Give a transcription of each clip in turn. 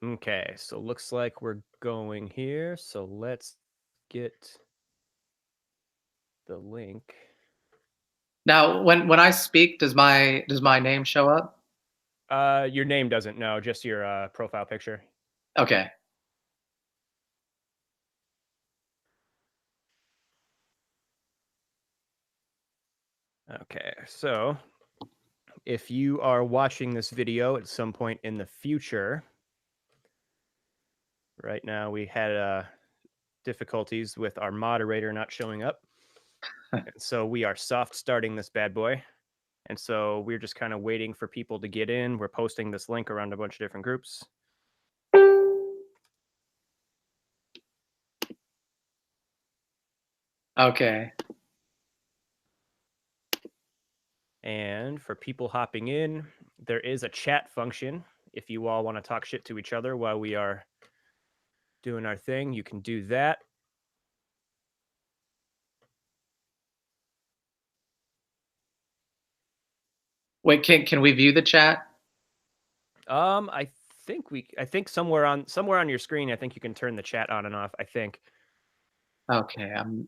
Okay, so looks like we're going here. So let's get the link. Now, when I speak, does my name show up? Your name doesn't, no, just your profile picture. Okay. Okay, so if you are watching this video at some point in the future, right now we had difficulties with our moderator not showing up. And so we are soft starting this bad boy. And so we're just kind of waiting for people to get in. We're posting this link around a bunch of different groups. Okay. And for people hopping in, there is a chat function. If you all want to talk shit to each other while we are doing our thing, you can do that. Wait, can we view the chat? I think somewhere on your screen, I think you can turn the chat on and off, I think. Okay, I'm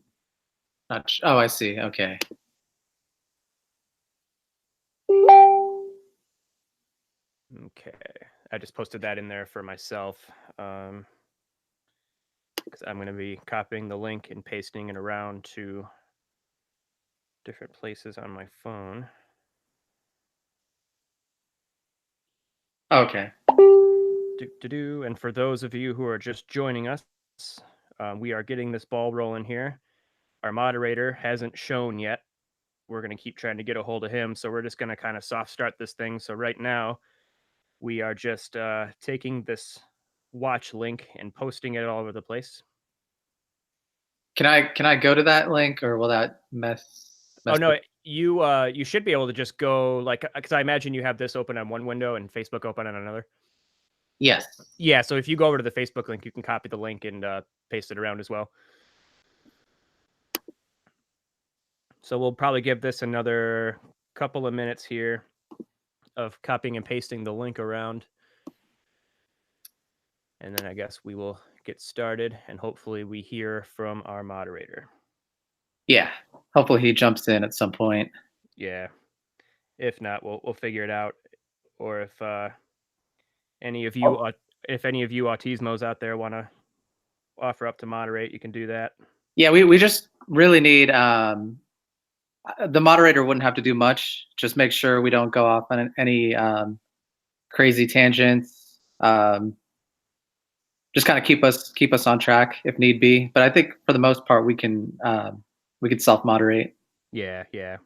not. Oh, I see. Okay. Okay. I just posted that in there for myself. Because I'm going to be copying the link and pasting it around to different places on my phone. Okay. And for those of you who are just joining us, we are getting this ball rolling here. Our moderator hasn't shown yet. We're going to keep trying to get a hold of him. So we're just going to kind of soft start this thing. So right now, we are just taking this watch link and posting it all over the place. Can I go to that link, or will that mess? Oh no, it? you should be able to just go like, because I imagine you have this open on one window and Facebook open on another. Yes. Yeah, so if you go over to the Facebook link, you can copy the link and paste it around as well. So we'll probably give this another couple of minutes here of copying and pasting the link around. And then I guess we will get started and hopefully we hear from our moderator. Yeah. Hopefully he jumps in at some point. Yeah. If not, we'll figure it out. Or if any of you autismos out there want to offer up to moderate, you can do that. Yeah, we just really need the moderator wouldn't have to do much. Just make sure we don't go off on any crazy tangents. Just kind of keep us on track if need be. But I think for the most part we can self moderate. Yeah, yeah.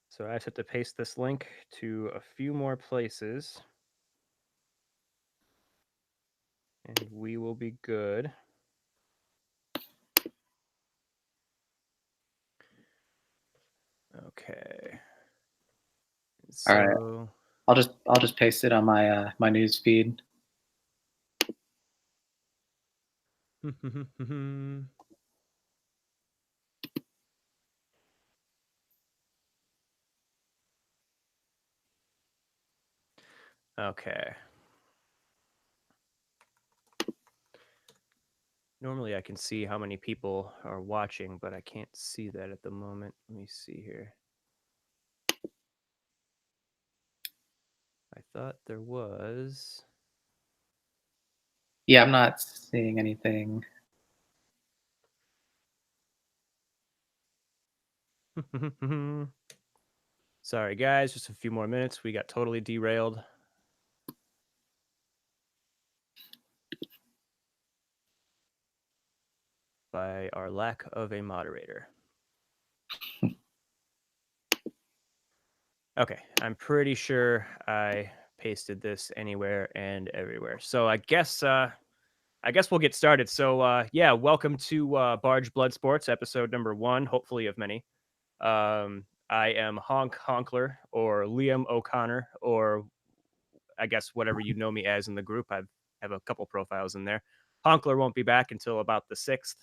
So I just have to paste this link to a few more places. And we will be good. Okay. So All right. I'll just paste it on my my news feed. okay. Normally I can see how many people are watching, but I can't see that at the moment. Let me see here. I thought there was. Yeah, I'm not seeing anything. Sorry, guys, just a few more minutes. We got totally derailed. By our lack of a moderator. Okay, I'm pretty sure I pasted this anywhere and everywhere. So I guess we'll get started. So yeah, welcome to Barge Bloodsports, episode number 1, hopefully of many. I am Honk Honkler or Liam O'Connor, or I guess whatever you know me as in the group. I have a couple profiles in there. Honkler won't be back until about the 6th.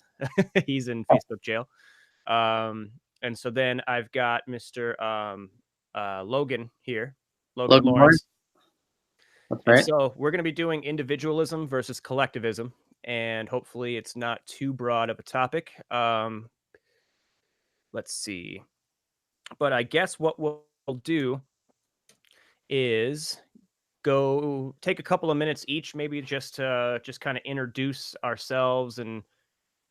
He's in Facebook jail. And so then I've got Mr. Logan here, Logan Logan Lawrence. Lawrence. That's And right. so we're going to be doing individualism versus collectivism, and hopefully it's not too broad of a topic. Let's see. But I guess what we'll do is go take a couple of minutes each, maybe just to just kind of introduce ourselves and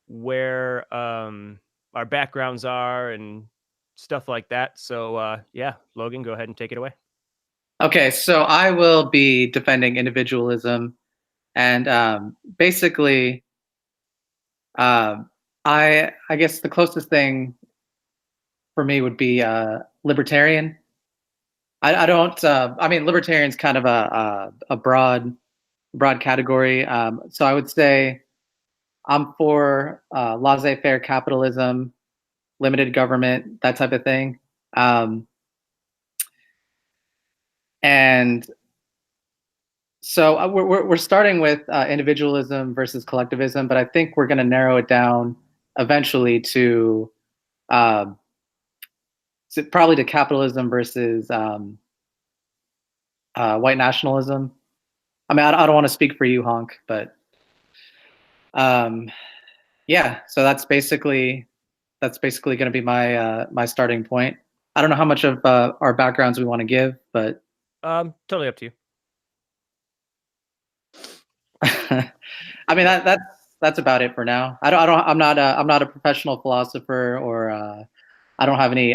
where our backgrounds are and stuff like that. So yeah, Logan, go ahead and take it away. Okay, so I will be defending individualism, and basically, um, I guess the closest thing for me would be libertarian. I don't. I mean, libertarian's kind of a broad category. So I would say I'm for laissez-faire capitalism, limited government, that type of thing. Um, and so we're starting with individualism versus collectivism, but I think we're going to narrow it down eventually to uh, probably to capitalism versus white nationalism. I mean, I don't want to speak for you, Honk, but um, yeah. So that's basically going to be my my starting point. I don't know how much of our backgrounds we want to give, but Totally up to you. I mean Yeah. that's about it for now. I'm not a professional philosopher or I don't have any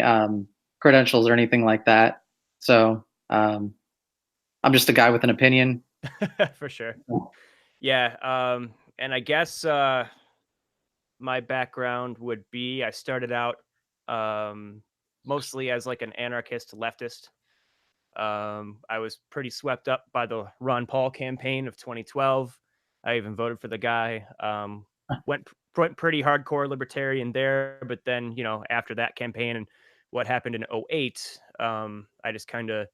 credentials or anything like that. So I'm just a guy with an opinion. For sure. Yeah. And I guess my background would be I started out um, mostly as like an anarchist leftist. I was pretty swept up by the Ron Paul campaign of 2012. I even voted for the guy. Went pretty hardcore libertarian there, but then after that campaign and what happened in '08, I just kind of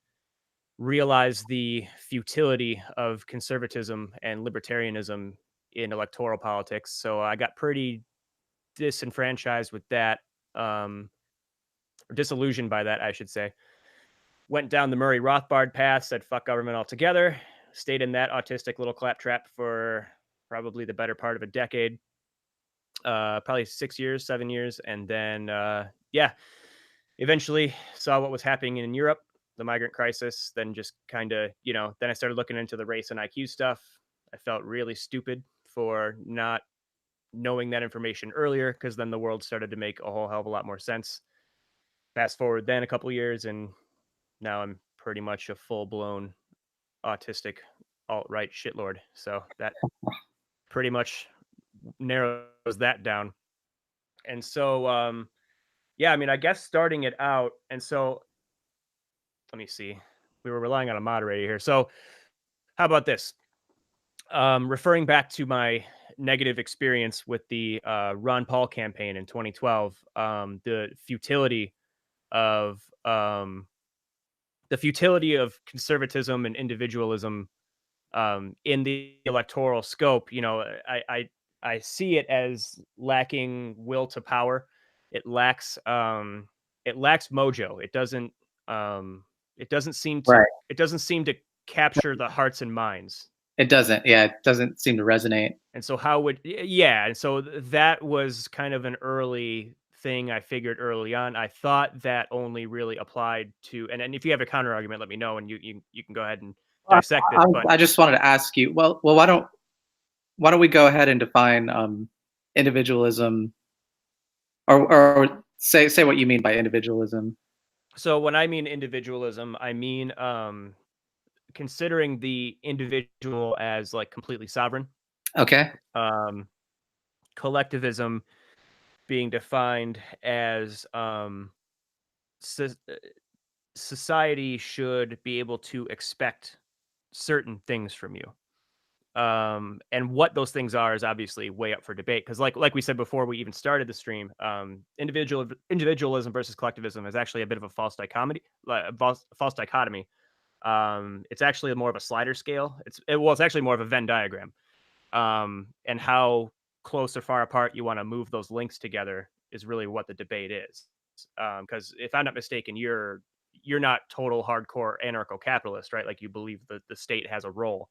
realized the futility of conservatism and libertarianism in electoral politics. So I got pretty disenfranchised with that, or disillusioned by that, I should say. Went down the Murray Rothbard path, said fuck government altogether, stayed in that autistic little claptrap for probably the better part of a decade, probably 6 years, 7 years. And then, yeah, eventually saw what was happening in Europe, the migrant crisis, then just kind of, then I started looking into the race and IQ stuff. I felt really stupid for not knowing that information earlier because then the world started to make a whole hell of a lot more sense. Fast forward then a couple years, and now I'm pretty much a full blown autistic alt right shitlord. So that pretty much narrows that down. And so, yeah, I mean, I guess starting it out, and so let me see. We were relying on a moderator here. So how about this? Referring back to my negative experience with the Ron Paul campaign in 2012, of um, the futility of conservatism and individualism in the electoral scope. I see it as lacking will to power. It lacks it lacks mojo. Um, Right. it doesn't seem to capture the hearts and minds. It doesn't. Yeah, it doesn't seem to resonate. And so yeah, and so that was kind of an early thing I figured early on. I thought that only really applied to, and if you have a counter argument, let me know and you can go ahead and dissect this. But I just wanted to ask you. Well, why don't we go ahead and define individualism, or say what you mean by individualism? so when I mean individualism, I mean considering the individual as like completely sovereign. Okay. Um Collectivism being defined as so, society should be able to expect certain things from you. And what those things are is obviously way up for debate because like we said before we even started the stream, individualism versus collectivism is actually a bit of a false dichotomy, false dichotomy. It's actually more of a slider scale. It's actually more of a Venn diagram. And how close or far apart you want to move those links together is really what the debate is. Because if I'm not mistaken, you're not total hardcore anarcho-capitalist, right? Like you believe that the state has a role.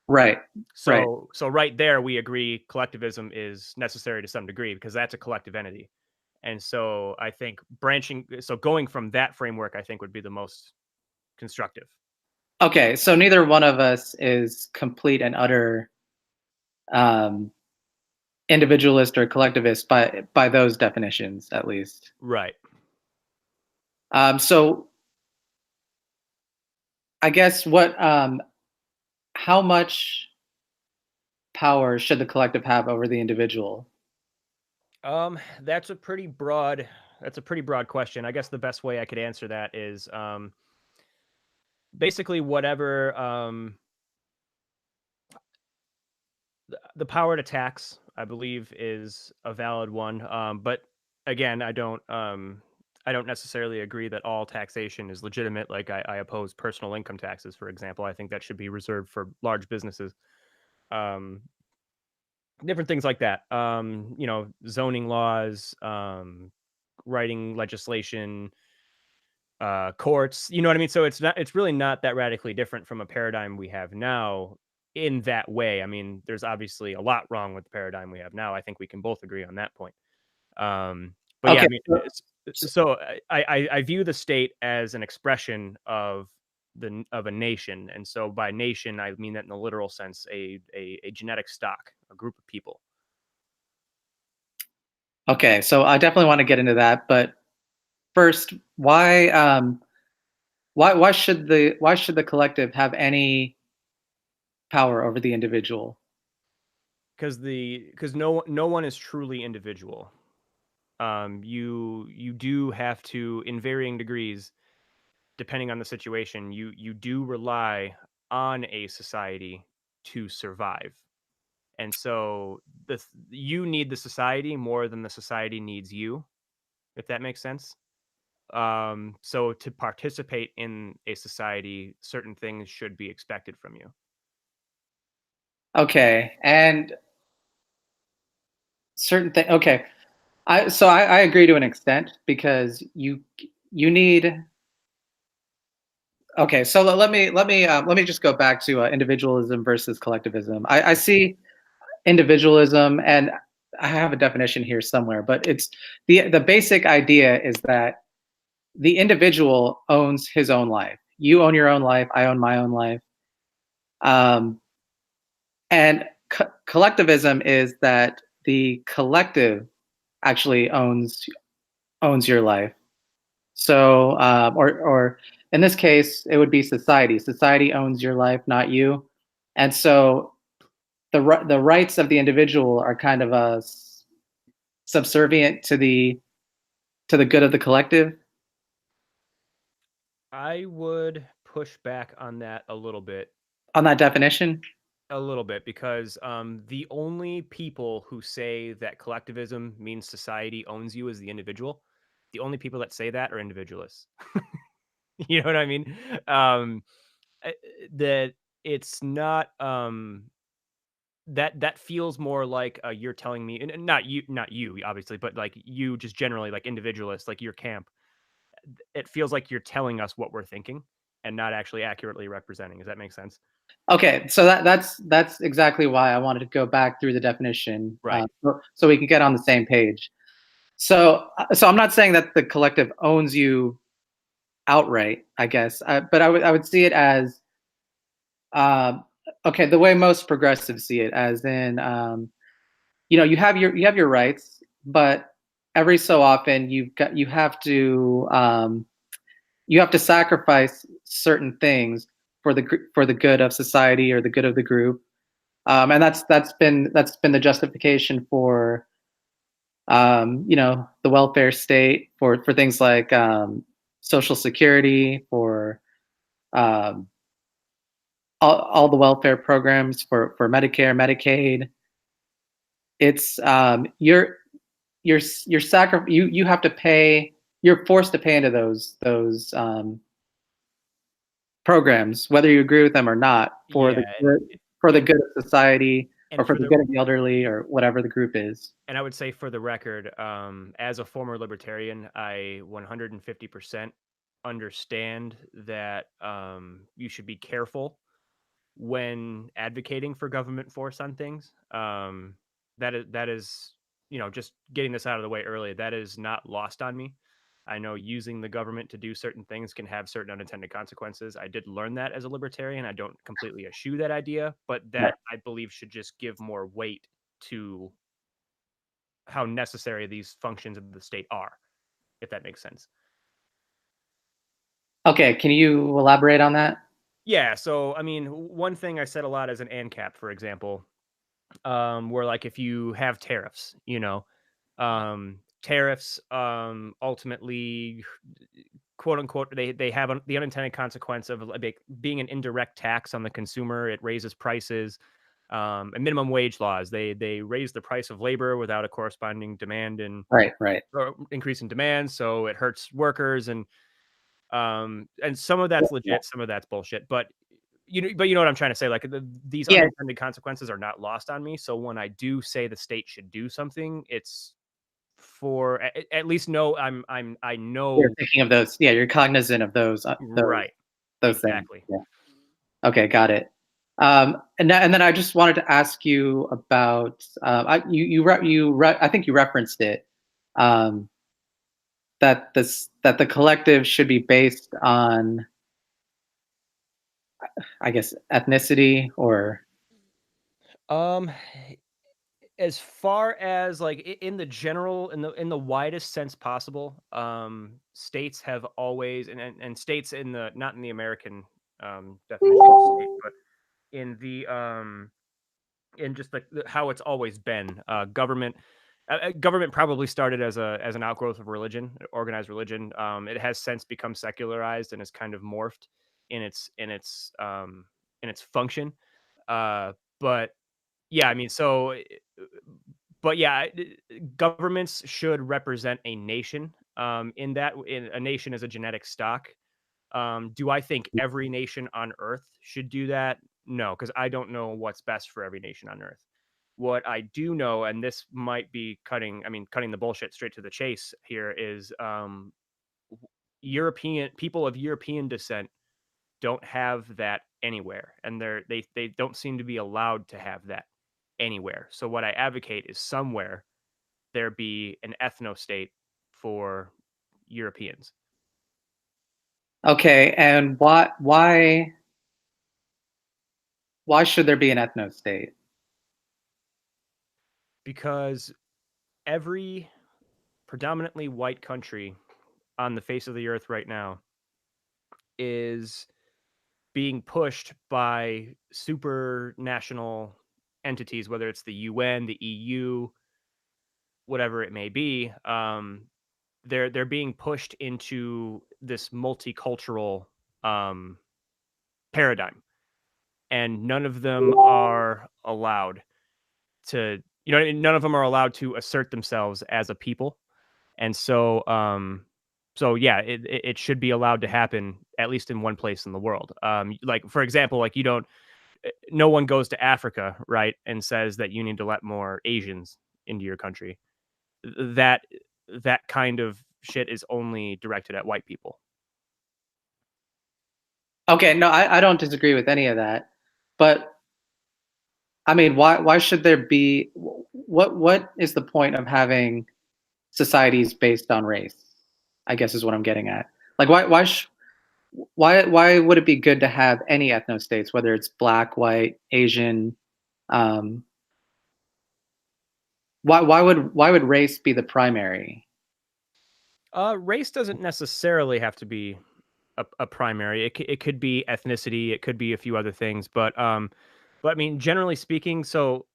Right. Right. So right there, we agree collectivism is necessary to some degree because that's a collective entity. And so I think going from that framework, I think would be the most constructive. Okay, so neither one of us is complete and utter um, individualist or collectivist by those definitions, at least. Right. So I guess how much power should the collective have over the individual? That's a pretty broad question. I guess the best way I could answer that is basically whatever the power to tax, I believe, is a valid one. But again, I don't necessarily agree that all taxation is legitimate. Like I oppose personal income taxes, for example. I think that should be reserved for large businesses. Um, Different things like that. Zoning laws, writing legislation, courts. You know what I mean? So it's really not that radically different from a paradigm we have now in that way. I mean, there's obviously a lot wrong with the paradigm we have now. I think we can both agree on that point. But yeah, Okay, I mean, so I view the state as an expression of of a nation, and so by nation I mean that in the literal sense, a genetic stock, a group of people. okay, so I definitely want to get into that, but first, why should the collective have any power over the individual? Because no one is truly individual. You do have to, in varying degrees, depending on the situation, you do rely on a society to survive. And so you need the society more than the society needs you, if that makes sense. So to participate in a society, certain things should be expected from you. Okay, and certain thing. Okay, I agree to an extent because you need. Okay, so let me just go back to individualism versus collectivism. I see individualism, and I have a definition here somewhere, but it's the basic idea is that the individual owns his own life. You own your own life. I own my own life. Um, and collectivism is that the collective actually owns your life. So, or in this case, it would be society. Society owns your life, not you. And so the rights of the individual are kind of subservient to the good of the collective. I would push back on that a little bit. On that definition. A little bit, because the only people who say that collectivism means society owns you as the individual, the only people that say that are individualists. You know what I mean? Um, that it's not that feels more like you're telling me, and not you, obviously, but like you just generally, like individualists, like your camp. It feels like you're telling us what we're thinking and not actually accurately representing. Does that make sense? Okay, so that's exactly why I wanted to go back through the definition, Right. so we can get on the same page. So I'm not saying that the collective owns you outright, I guess, but I would see it as uh, okay. The way most progressives see it, as in, you have your rights, but every so often you have to sacrifice certain things for the good of society or the good of the group. And that's been the justification for the welfare state, for things like social security, for um, all the welfare programs, for Medicare, Medicaid. It's you have to pay. You're forced to pay into those programs, whether you agree with them or not, Yeah, for the and good of society, or and for for the the good of the elderly, or whatever the group is. and I would say, for the record, as a former libertarian, I 150% understand that you should be careful when advocating for government force on things. That is, just getting this out of the way early. That is not lost on me. I know using the government to do certain things can have certain unintended consequences. I did learn that as a libertarian. I don't completely eschew that idea, but Right. that I believe should just give more weight to how necessary these functions of the state are, if that makes sense. Okay, can you elaborate on that? Yeah. So, I mean, one thing I said a lot as an ANCAP, for example, where like if you have tariffs, tariffs ultimately, quote unquote, they have the unintended consequence of being an indirect tax on the consumer. It raises prices. And minimum wage laws, they raise the price of labor without a corresponding demand and Right, right. or increase in demand, so it hurts workers, and some of Yeah, that's yeah. legit, some of that's bullshit. But you know what I'm trying to say. Like these Yeah, unintended consequences are not lost on me. So when I do say the state should do something, it's for at least know I you're know. thinking of those. Yeah, you're cognizant of Right, those things. exactly. Yeah. Okay, got it. And then I just wanted to ask you about I think you referenced it, um, that the collective should be based on, I guess, ethnicity or Um, as far as like in the general, in the widest sense possible, states have always and states in the not in the American definition of state, but in the in just how it's always been. Government probably started as an outgrowth of religion, organized religion. It has since become secularized and has kind of morphed in its function. But yeah, I mean, but yeah, governments should represent a nation. A nation is a genetic stock. Do I think every nation on Earth should do that? No, because I don't know what's best for every nation on Earth. What I do know, and this might be cutting the bullshit straight to the chase here, is European people of European descent don't have that anywhere, and they don't seem to be allowed to have that anywhere. So what I advocate is somewhere there be an ethno state for Europeans, okay. And why should there be an ethno state? because every predominantly white country on the face of the earth right now is being pushed by supranational entities, whether it's the UN, the EU, whatever it may be. They're being pushed into this multicultural um, paradigm, and none of them are allowed to. None of them are allowed to assert themselves as a people. And so yeah, it should be allowed to happen at least in one place in the world. Like for example, like no one goes to Africa, right, and says that you need to let more Asians into your country. That that kind of shit is only directed at white people Okay, no, I don't disagree with any of that, but I mean, why should there be what is the point of having societies based on race? I guess is what I'm getting at. Like why would it be good to have any ethno states, whether it's black, white, Asian? Um, why would race be the primary? Race doesn't necessarily have to be a primary. It could be ethnicity, it could be a few other things, but I mean, generally speaking, so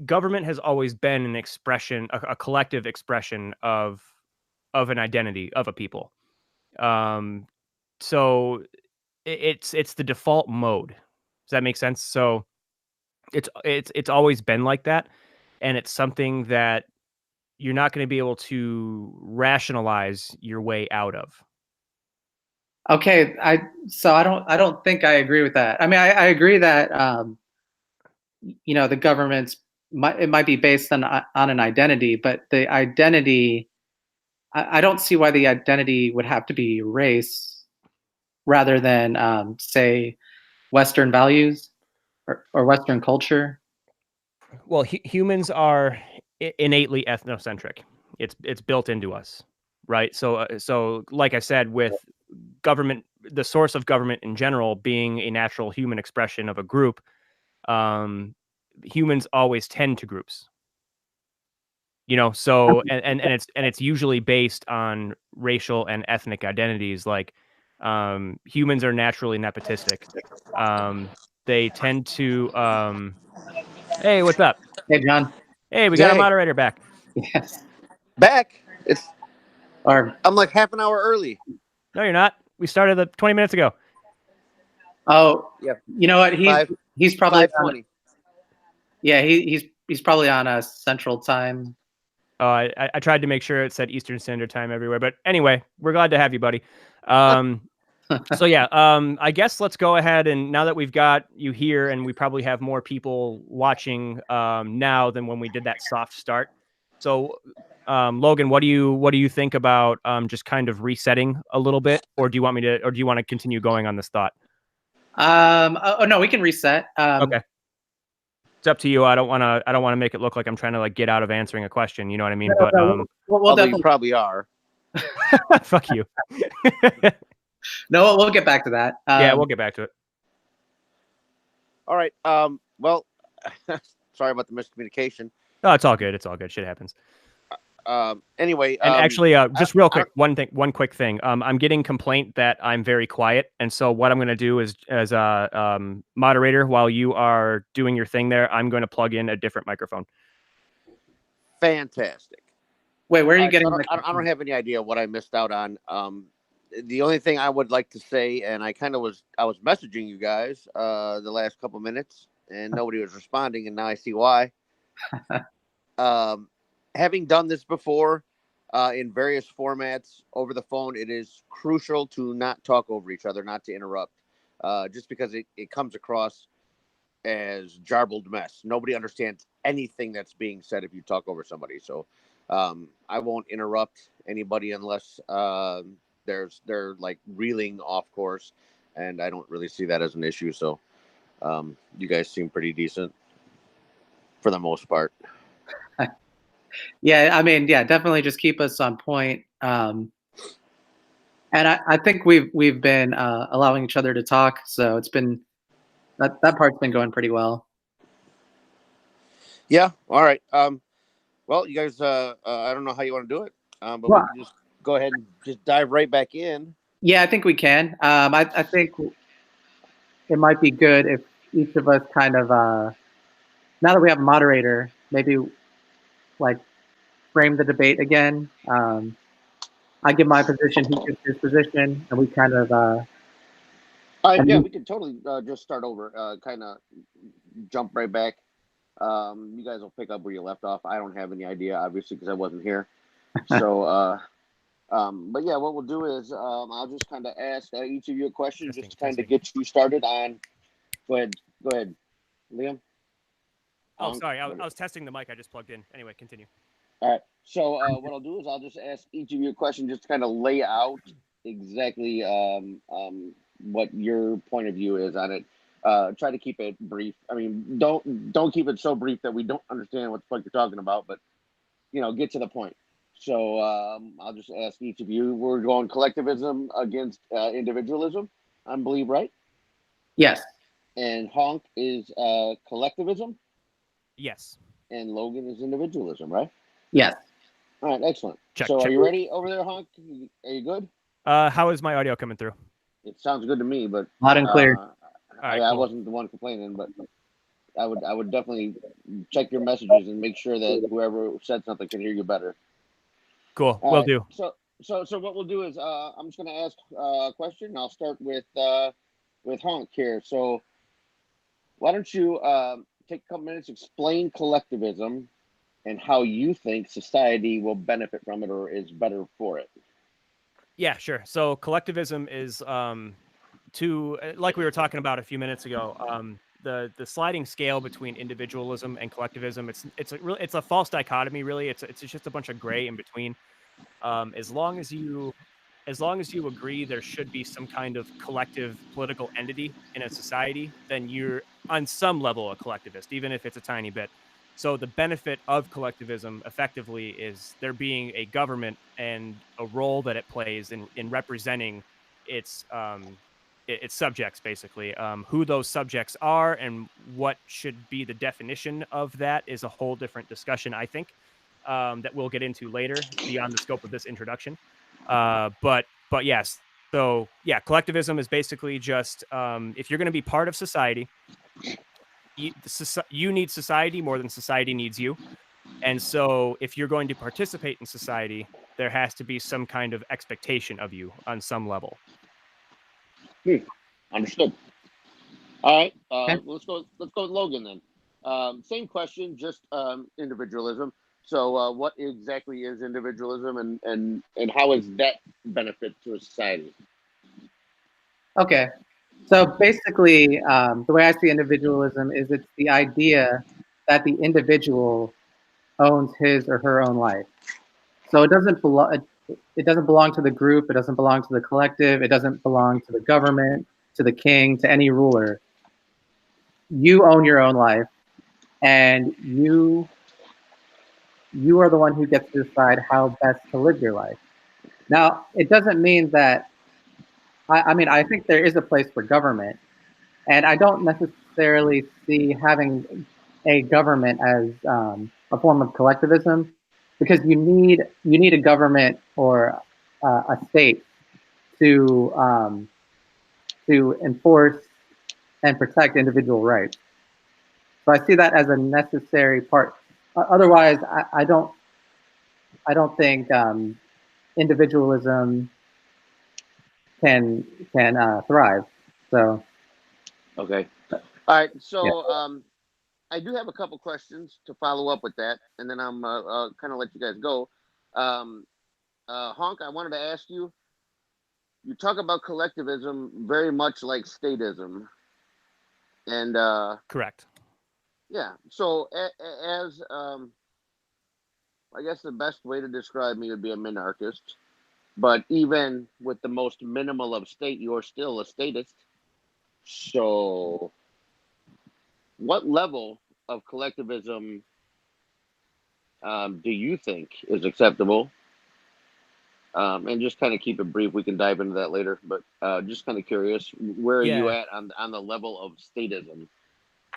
government has always been an expression, a collective expression of an identity of a people. Um, so it's the default mode. Does that make sense? So it's always been like that, and it's something that you're not going to be able to rationalize your way out of. Okay, I don't think I agree with that. I mean, I agree that the government's it might be based on an identity, but the identity I don't see why the identity would have to be race rather than, say, Western values or Western culture. Well, humans are innately ethnocentric. It's built into us, right? So like I said, with government, the source of government in general being a natural human expression of a group, um, humans always tend to groups. So and it's usually based on racial and ethnic identities. Like, humans are naturally nepotistic. They tend to. Hey, what's up? Hey, John. Hey, we got a Hey, moderator back. Yes. back. It's Or I'm like half an hour early. No, you're not. We started 20 minutes ago. oh, Yeah, you know what? He's probably 5:20. yeah, he's probably on a Central Time. I tried to make sure it said Eastern Standard Time everywhere, but anyway, we're glad to have you, buddy. Um, so yeah, I guess let's go ahead, and now that we've got you here, and we probably have more people watching now than when we did that soft start. So, Logan, what do you think about just kind of resetting a little bit, or do you want to continue going on this thought? Oh no, we can reset. Okay. It's up to you. I don't want to make it look like I'm trying to like get out of answering a question. You know what I mean? No, But no, we'll Although you definitely probably are. fuck you. no, we'll get back to that. Yeah, we'll get back to it. All right. Well, sorry about the miscommunication. Oh, it's all good. It's all good. Shit happens. Anyway, And actually, just real quick, I one quick thing. I'm getting complaint that I'm very quiet, and so what I'm going to do is, as a moderator, while you are doing your thing there, I'm going to plug in a different microphone. fantastic. Wait, where are All you right, so getting? I don't have any idea what I missed out on. The only thing I would like to say, and I was messaging you guys the last couple minutes, and nobody was responding, and now I see why. Um, Having done this before in various formats over the phone, it is crucial to not talk over each other, not to interrupt, just because it comes across as jarbled mess. Nobody understands anything that's being said if you talk over somebody. So I won't interrupt anybody unless they're like reeling off course, and I don't really see that as an issue. So you guys seem pretty decent for the most part. Yeah, I mean, yeah, definitely just keep us on point. And I think we've been allowing each other to talk, so it's been that part's been going pretty well. Yeah. All right. Well, you guys, I don't know how you want to do it, but we Well, can just go ahead and just dive right back in. yeah, I think we can. I think it might be good if each of us kind of now that we have a moderator, maybe like frame the debate again. I give my position, he gives his position, and we kind of Yeah, and we can totally just start over, kind of jump right back. You guys will pick up where you left off. I don't have any idea, obviously, because I wasn't here. So, but yeah, what we'll do is I'll just kind of ask each of you a question just to kind of get you started on. Go ahead, Liam. Oh, sorry. I was testing the mic. I just plugged in. Anyway, continue. All right. So what I'll do is I'll just ask each of you a question just to kind of lay out exactly what your point of view is on it. Try to keep it brief. I mean, don't keep it so brief that we don't understand what the fuck you're talking about, but get to the point. So I'll just ask each of you. We're going collectivism against individualism, I believe, right? yes, And Honk is collectivism, Yes. and Logan is individualism, right? yes. All right, excellent. Check. So, check. are you ready over there, Honk? Are you good? How is my audio coming through? It sounds good to me, but Loud and clear. Right, I cool. wasn't the one complaining, but I would definitely check your messages and make sure that whoever said something can hear you better. Cool. All Will right. do. So what we'll do is I'm just going to ask a question. I'll start with Honk here. So why don't you take a couple minutes, explain collectivism and how you think society will benefit from it or is better for it. Yeah, sure. So collectivism is like we were talking about a few minutes ago, the sliding scale between individualism and collectivism. It's a false dichotomy, really. It's just a bunch of gray in between. As long as you agree there should be some kind of collective political entity in a society, then you're on some level a collectivist, even if it's a tiny bit. So the benefit of collectivism effectively is there being a government and a role that it plays in representing its its subjects, basically. Who those subjects are and what should be the definition of that is a whole different discussion, I think, that we'll get into later beyond the scope of this introduction. But yes, so yeah, collectivism is basically just if you're going to be part of society, you need society more than society needs you. And so if you're going to participate in society, there has to be some kind of expectation of you on some level. Understood. All right, Okay. let's go. Let's go with Logan then. Same question, just individualism. So, what exactly is individualism, and how is that benefit to a society? Okay. So basically, the way I see individualism is it's the idea that the individual owns his or her own life. So it doesn't belong. It doesn't belong to the group. It doesn't belong to the collective. It doesn't belong to the government, to the king, to any ruler. You own your own life, and you are the one who gets to decide how best to live your life. Now, it doesn't mean that. I mean, I think there is a place for government, and I don't necessarily see having a government as a form of collectivism, because you need a government or a state to enforce and protect individual rights. So I see that as a necessary part. Otherwise, I don't think individualism can thrive. So Okay. All right. yeah. So, I do have a couple questions to follow up with that, and then I'm kind of let you guys go. Um, Honk, I wanted to ask you. You talk about collectivism very much like statism, and Correct. yeah. So, as I guess the best way to describe me would be a minarchist. But even with the most minimal of state, you're still a statist. So, what level of collectivism do you think is acceptable? And just kind of keep it brief. We can dive into that later. But just kind of curious, where are you Yeah. at on the level of statism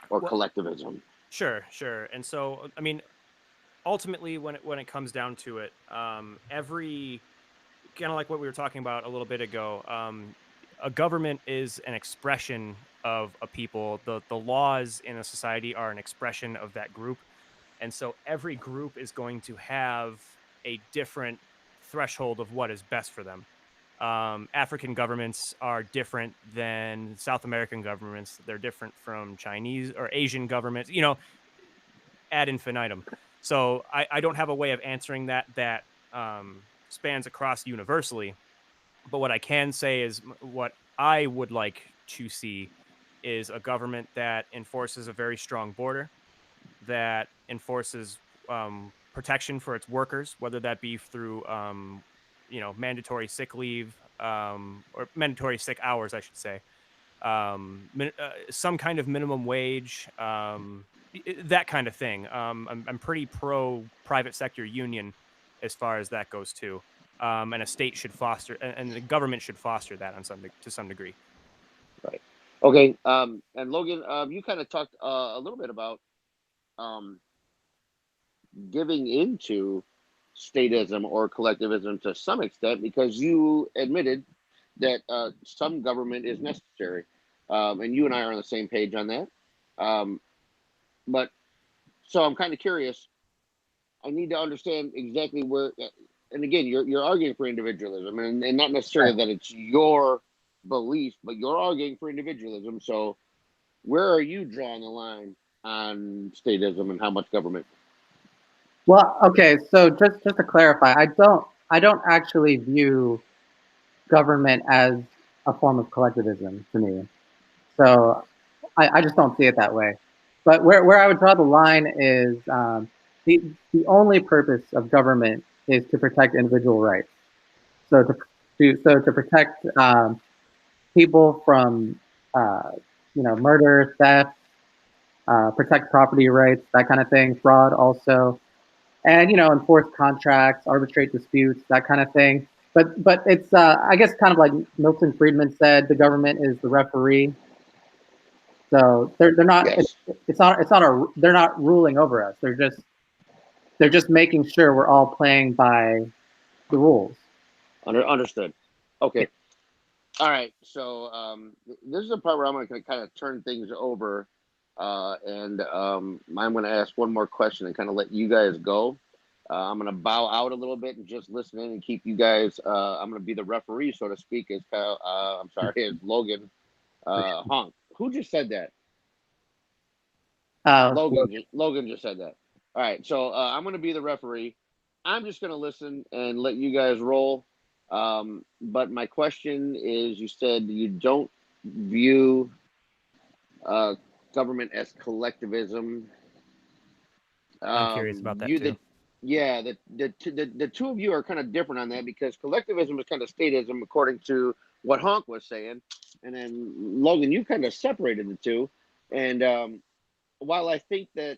or Well, collectivism? sure. And so, I mean, ultimately, when it comes down to it, every kind of like what we were talking about a little bit ago, a government is an expression of a people. The laws in a society are an expression of that group, and so every group is going to have a different threshold of what is best for them. African governments are different than South American governments. They're different from Chinese or Asian governments. Ad infinitum. So I don't have a way of answering that spans across universally. But what I can say is what I would like to see is a government that enforces a very strong border, that enforces protection for its workers, whether that be through mandatory sick leave or mandatory sick hours, I should say, some kind of minimum wage, that kind of thing. I'm pretty pro private sector union as far as that goes too. And a state should foster, and the government should foster that to some degree. Right. Okay. And Logan, you kind of talked a little bit about um, giving into statism or collectivism to some extent because you admitted that some government is necessary. And you and I are on the same page on that. Um, but so I'm kind of curious. I need to understand exactly where, and again, you're arguing for individualism, and not necessarily Right. that it's your belief, but you're arguing for individualism. So where are you drawing the line on statism and how much government? Well, okay. So just to clarify, I don't actually view government as a form of collectivism to me. So I just don't see it that way. But where I would draw the line is the only purpose of government is to protect individual rights. So to protect people from murder, theft, protect property rights, that kind of thing, fraud also, and enforce contracts, arbitrate disputes, that kind of thing. But it's I guess kind of like Milton Friedman said, the government is the referee. So they're not Yes. they're not ruling over us. They're just making sure we're all playing by the rules. Understood. Okay. All right. So this is the part where I'm going to kind of turn things over, and I'm going to ask one more question and kind of let you guys go. I'm going to bow out a little bit and just listen in and keep you guys. I'm going to be the referee, so to speak. As Kyle, I'm sorry, as Logan Honk. Who just said that? Logan just said that. All right. So I'm going to be the referee. I'm just going to listen and let you guys roll. But my question is, you said you don't view government as collectivism. I'm curious about that too. The two of you are kind of different on that, because collectivism is kind of statism, according to what Honk was saying, and then Logan, you kind of separated the two. And while I think that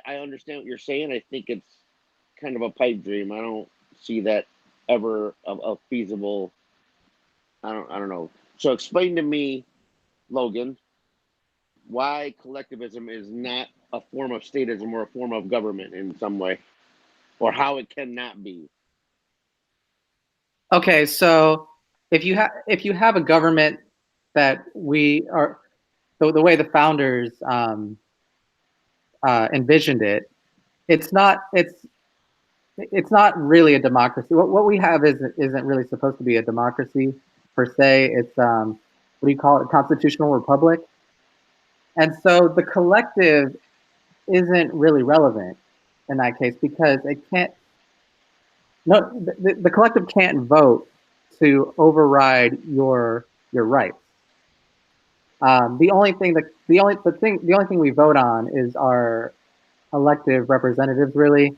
I understand what you're saying, I think it's kind of a pipe dream. I don't see that ever a feasible. I don't know. So explain to me, Logan, why collectivism is not a form of statism or a form of government in some way, or how it cannot be. Okay, so if you have a government that we are the way the founders envisioned it, it's not really a democracy. What we have isn't really supposed to be a democracy per se. It's what do you call it? Constitutional republic. And so the collective isn't really relevant in that case, because it can't. No, the collective can't vote to override your rights. The only thing we vote on is our elective representatives. Really,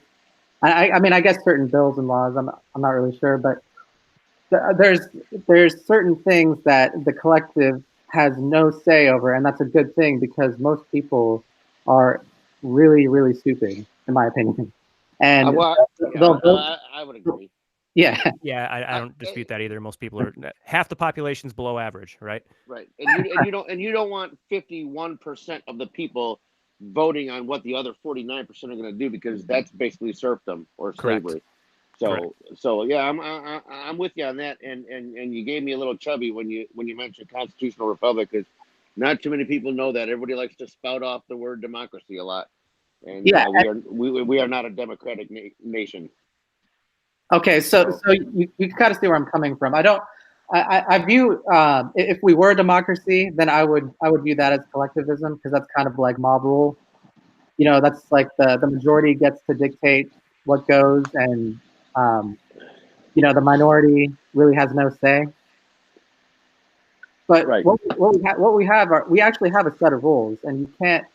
I mean, I guess certain bills and laws. I'm not really sure, but there's certain things that the collective has no say over, and that's a good thing, because most people are really, really stupid, in my opinion. And they'll vote. I would agree. Yeah. Yeah, I don't dispute that either. Most people are half the population's below average, right? Right, and you don't want 51% of the people voting on what the other 49% are going to do, because that's basically serfdom or slavery. Correct. So yeah, I'm with you on that, and you gave me a little chubby when you mentioned constitutional republic, because not too many people know that. Everybody likes to spout off the word democracy a lot, and Yeah. we are not a democratic nation. Okay, so you kind of see where I'm coming from. I view if we were a democracy, then I would view that as collectivism, because that's kind of like mob rule. That's like the majority gets to dictate what goes, and the minority really has no say. But Right. what we have are, we actually have a set of rules, and you can't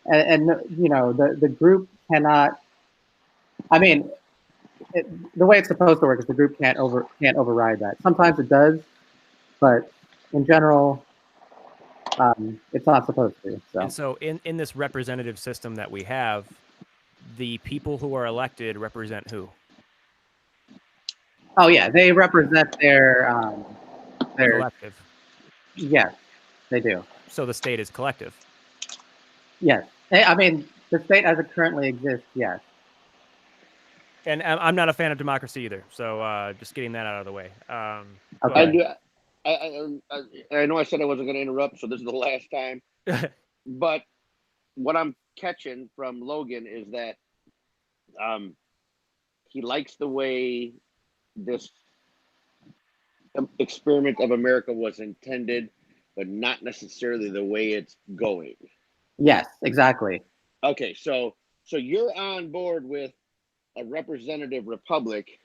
the group cannot. I mean, the way it's supposed to work is the group can't override that. Sometimes it does, but in general, it's not supposed to. So. And so in this representative system that we have, the people who are elected represent who? Oh yeah, they represent their collective. Yes, they do. So the state is collective. Yes, I mean the state as it currently exists. Yes. And I'm not a fan of democracy either, so just getting that out of the way. Okay. I know I said I wasn't going to interrupt, so this is the last time. But what I'm catching from Logan is that he likes the way this experiment of America was intended, but not necessarily the way it's going. Yes, exactly. Okay, so you're on board with a representative republic,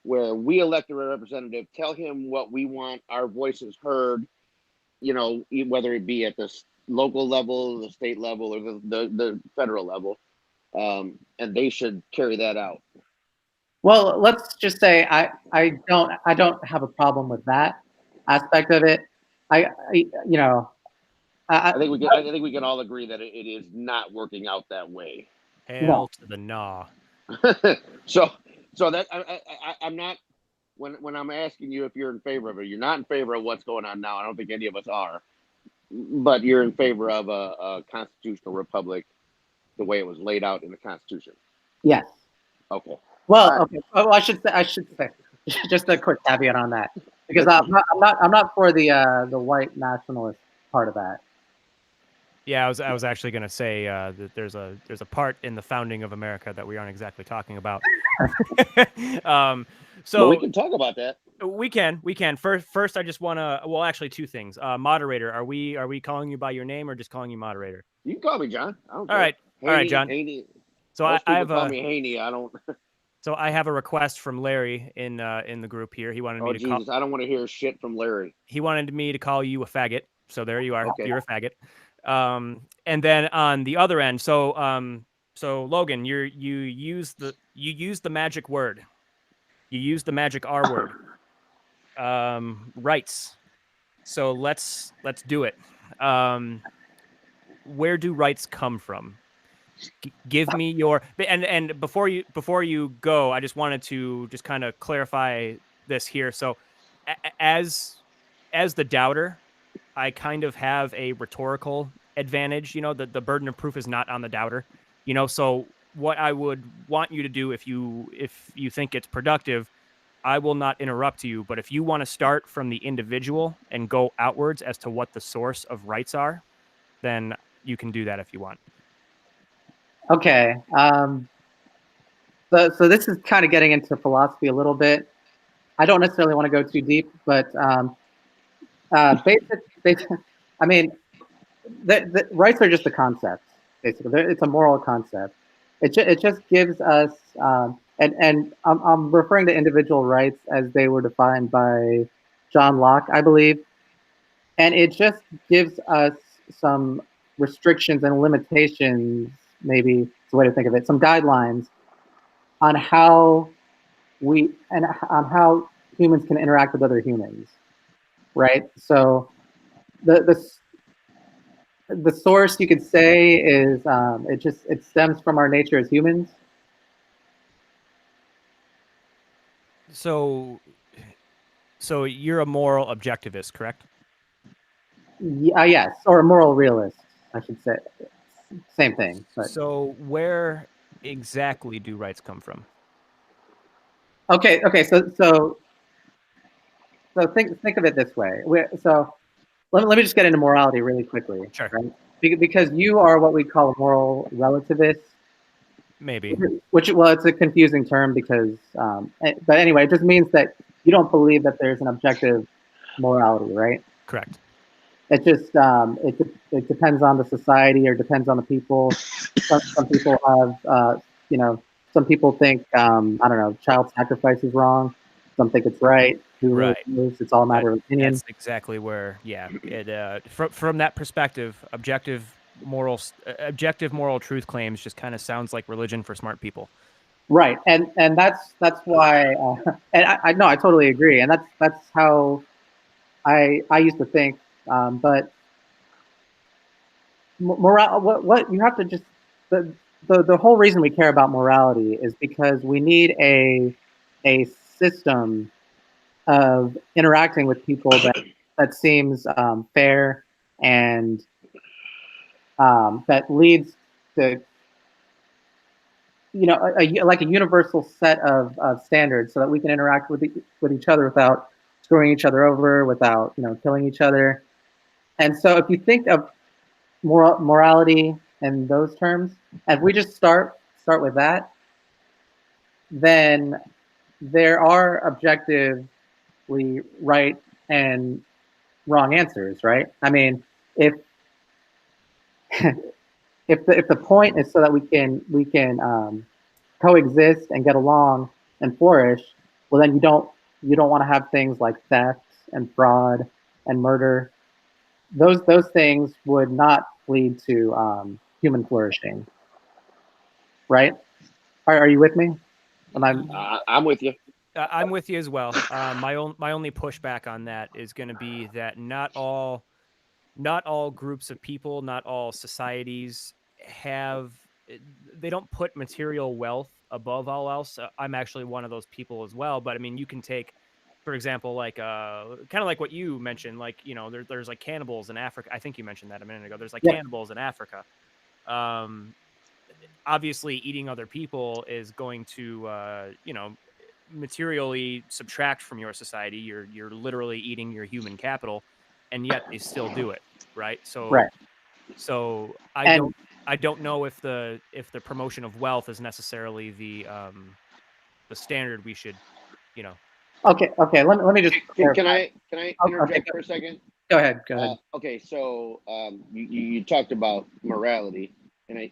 where we elect a representative, tell him what we want, our voices heard, whether it be at the local level, the state level, or the federal level, and they should carry that out. Well, let's just say I don't have a problem with that aspect of it. I you know I I think we can. I think we can all agree that it is not working out that way. Hail no. to the gnaw. so, so that I'm not. When I'm asking you if you're in favor of it, you're not in favor of what's going on now. I don't think any of us are, but you're in favor of a constitutional republic the way it was laid out in the Constitution. Yes. Okay. Well, All right. okay. Oh, I should say just a quick caveat on that because I'm not for the white nationalist part of that. Yeah, I was actually going to say that there's a part in the founding of America that we aren't exactly talking about. um, But we so can talk about that. we can first. I just want to. Well, actually, two things. Moderator, are we calling you by your name or just calling you moderator? You can call me John. I don't All care. right, all right, Haney, John. Haney. So Most I people have call a me Haney. I don't. so I have a request from Larry in the group here. He wanted Oh me to call. Jesus! I don't want to hear shit from Larry. He wanted me to call you a faggot. So there you are. Okay. You're a faggot. And then on the other end, so Logan, you use the magic word. You use the magic R word. Rights. So let's do it. Where do rights come from? Give me your and before you go, I just wanted to just kind of clarify this here. So as the doubter, I kind of have a rhetorical advantage. The burden of proof is not on the doubter. So what I would want you to do if you think it's productive, I will not interrupt you. But if you want to start from the individual and go outwards as to what the source of rights are, then you can do that if you want. Okay. So this is kind of getting into philosophy a little bit. I don't necessarily want to go too deep, but I mean, the rights are just a concept. Basically, it's a moral concept. It just gives us, and I'm referring to individual rights as they were defined by John Locke, I believe, and it just gives us some restrictions and limitations. Maybe it's a way to think of it. Some guidelines on how on how humans can interact with other humans, right? So the the source you could say is it stems from our nature as humans. So you're a moral objectivist, correct? Yes, or a moral realist, I should say. Same thing. But So where exactly do rights come from? okay. So think of it this way. So let me just get into morality really quickly, Sure. right? Because you are what we call a moral relativist. Maybe. Which, well, it's a confusing term because, but anyway, it just means that you don't believe that there's an objective morality, right? Correct. It just it depends on the society or depends on the people. Some people have some people think I don't know, child sacrifice is wrong. Some think it's right. Who really Right. knows? It's all a matter of opinion. That's exactly where, it from that perspective, objective moral truth claims just kind of sounds like religion for smart people. Right, and that's why, and I no, I totally agree, and that's how I used to think, but moral, what you have to just the whole reason we care about morality is because we need a system of interacting with people that seems fair and that leads to like a universal set of standards so that we can interact with each other without screwing each other over, without killing each other. And so if you think of morality in those terms, if we just start with that, then there are objectively right and wrong answers, right? I mean, if if the point is so that we can coexist and get along and flourish, well then you don't want to have things like theft and fraud and murder. Those things would not lead to human flourishing, right? Are you with me? I'm with you. I'm with you as well. My only pushback on that is going to be that not all groups of people, not all societies have they don't put material wealth above all else. I'm actually one of those people as well. But I mean, you can take, for example, like kind of like what you mentioned, like there's like cannibals in Africa. I think you mentioned that a minute ago. There's like Yep. cannibals in Africa. Obviously, eating other people is going to materially subtract from your society. You're literally eating your human capital, and yet they still do it, right? Right. So And I don't know if the promotion of wealth is necessarily the standard we should, you know. okay, let me just clarify. Can I Okay, interject for a second? go ahead. Go ahead. Okay, so you talked about morality, and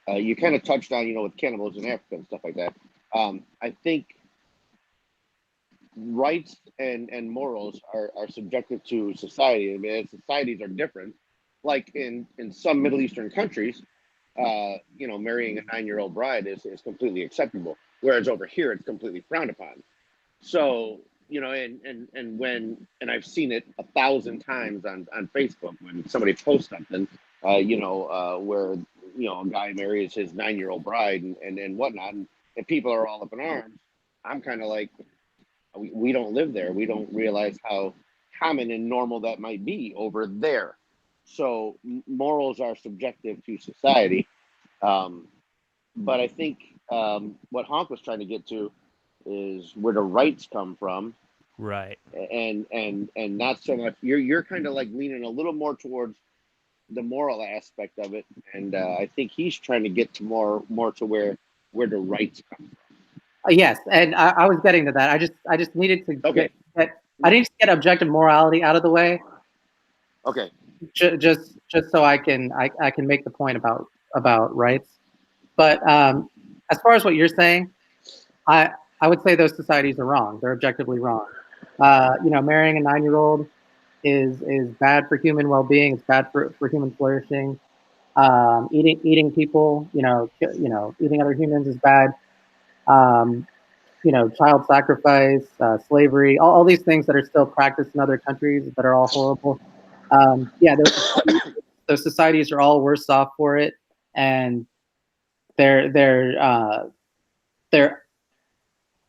you kind of touched on with cannibals in Africa and stuff like that. I think rights and morals are subjective to society. I mean, societies are different. Like in some Middle Eastern countries, marrying a 9-year-old bride is completely acceptable, whereas over here it's completely frowned upon. So and I've seen it 1,000 times on Facebook when somebody posts something, where a guy marries his 9-year-old bride and whatnot, and people are all up in arms. I'm kind of like, we don't live there. We don't realize how common and normal that might be over there. So morals are subjective to society. But I think what Honk was trying to get to is where the rights come from, Right. and not so much. You're kind of like leaning a little more towards the moral aspect of it, and I think he's trying to get to more to where the rights come from. Yes, and I was getting to that. I just needed to Okay. I need to get objective morality out of the way. Okay. Just so I can make the point about rights. But as far as what you're saying, I would say those societies are wrong. They're objectively wrong. Marrying a 9-year-old is bad for human well-being. It's bad for human flourishing. Eating people, eating other humans is bad. Child sacrifice, slavery, all these things that are still practiced in other countries that are all horrible. Those societies are all worse off for it, and they're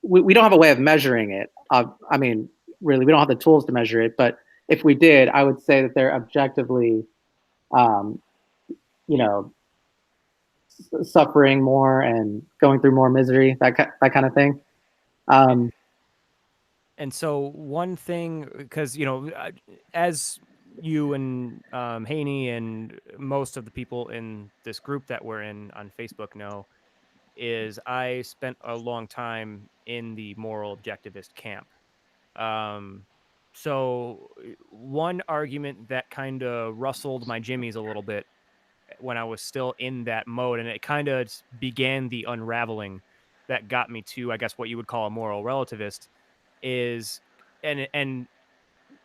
we don't have a way of measuring it. I mean, really, we don't have the tools to measure it. But if we did, I would say that they're objectively, um, suffering more and going through more misery, that kind of thing. And so one thing, because as you and Haney and most of the people in this group that we're in on Facebook know, is I spent a long time in the moral objectivist camp. So one argument that kind of rustled my jimmies a little bit when I was still in that mode, and it kind of began the unraveling that got me to, I guess, what you would call a moral relativist, is, and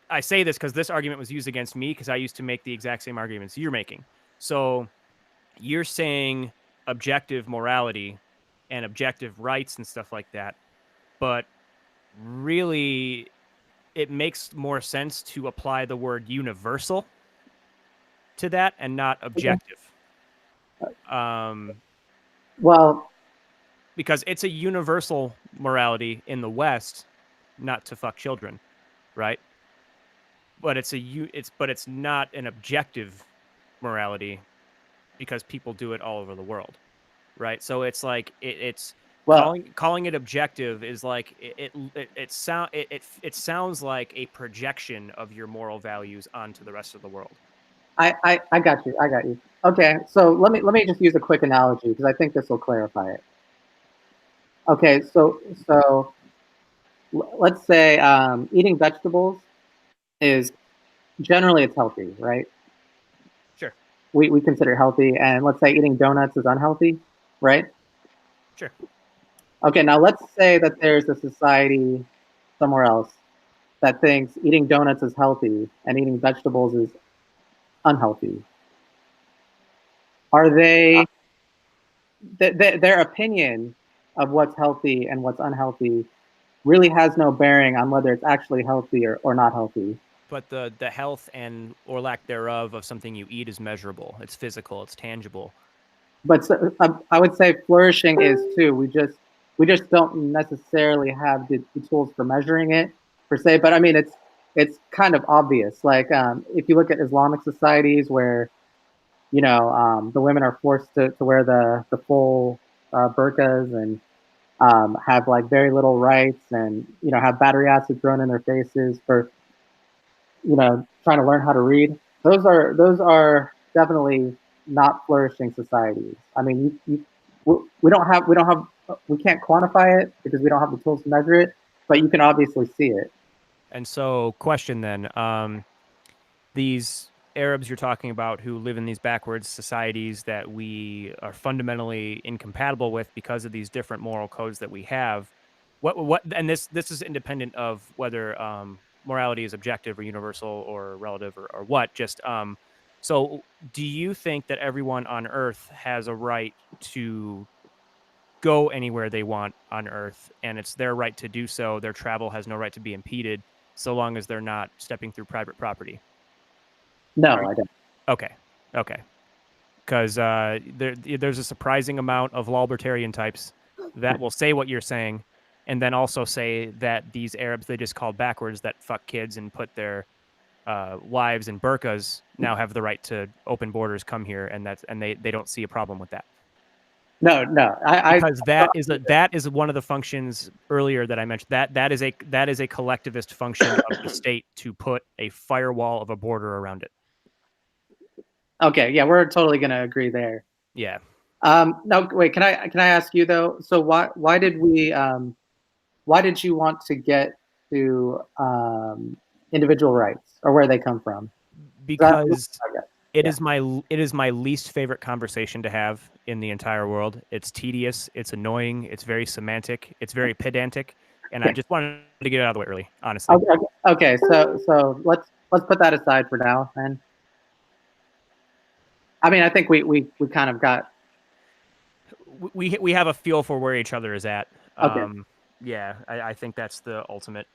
I say this because this argument was used against me because I used to make the exact same arguments you're making. So you're saying objective morality and objective rights and stuff like that, but really it makes more sense to apply the word universal to that and not objective. Well, because it's a universal morality in the West not to fuck children, right? But it's not an objective morality because people do it all over the world, right? So it's like it's calling it objective is like it sounds like a projection of your moral values onto the rest of the world. I got you. Okay, so let me just use a quick analogy because I think this will clarify it. Okay, so let's say eating vegetables is generally it's healthy, right? Sure. We consider it healthy, and let's say eating donuts is unhealthy, right? Sure. Okay, now let's say that there's a society somewhere else that thinks eating donuts is healthy and eating vegetables is unhealthy. Are they their opinion of what's healthy and what's unhealthy really has no bearing on whether it's actually healthy or not healthy. But the health and or lack thereof of something you eat is measurable. It's physical. It's tangible. But I would say flourishing is too. We just don't necessarily have the tools for measuring it per se. But I mean, it's kind of obvious. Like if you look at Islamic societies where the women are forced to wear the full burqas and have like very little rights and have battery acid thrown in their faces for trying to learn how to read. Those are definitely not flourishing societies. I mean, we can't quantify it because we don't have the tools to measure it, but you can obviously see it. And so, question then: these Arabs you're talking about who live in these backwards societies that we are fundamentally incompatible with because of these different moral codes that we have. What? And this is independent of whether morality is objective or universal or relative or what. Just so, do you think that everyone on Earth has a right to go anywhere they want on Earth, and it's their right to do so? Their travel has no right to be impeded, so long as they're not stepping through private property. No, I don't. Okay, okay, because there's a surprising amount of libertarian types that will say what you're saying, and then also say that these Arabs they just called backwards that fuck kids and put their wives in burqas now have the right to open borders, come here, and they don't see a problem with that. No, no. Because that is one of the functions earlier that I mentioned. That is a collectivist function of the state to put a firewall of a border around it. Okay, yeah, we're totally gonna agree there. Yeah. No, wait. Can I ask you though? So why did you want to get to individual rights, or where they come from? Because it Yeah. is my least favorite conversation to have in the entire world. It's tedious, it's annoying, it's very semantic, it's very pedantic, and I just wanted to get it out of the way early, honestly. Okay. So let's put that aside for now. And I mean, I think we kind of got. We have a feel for where each other is at. Okay. Yeah, I think that's the ultimate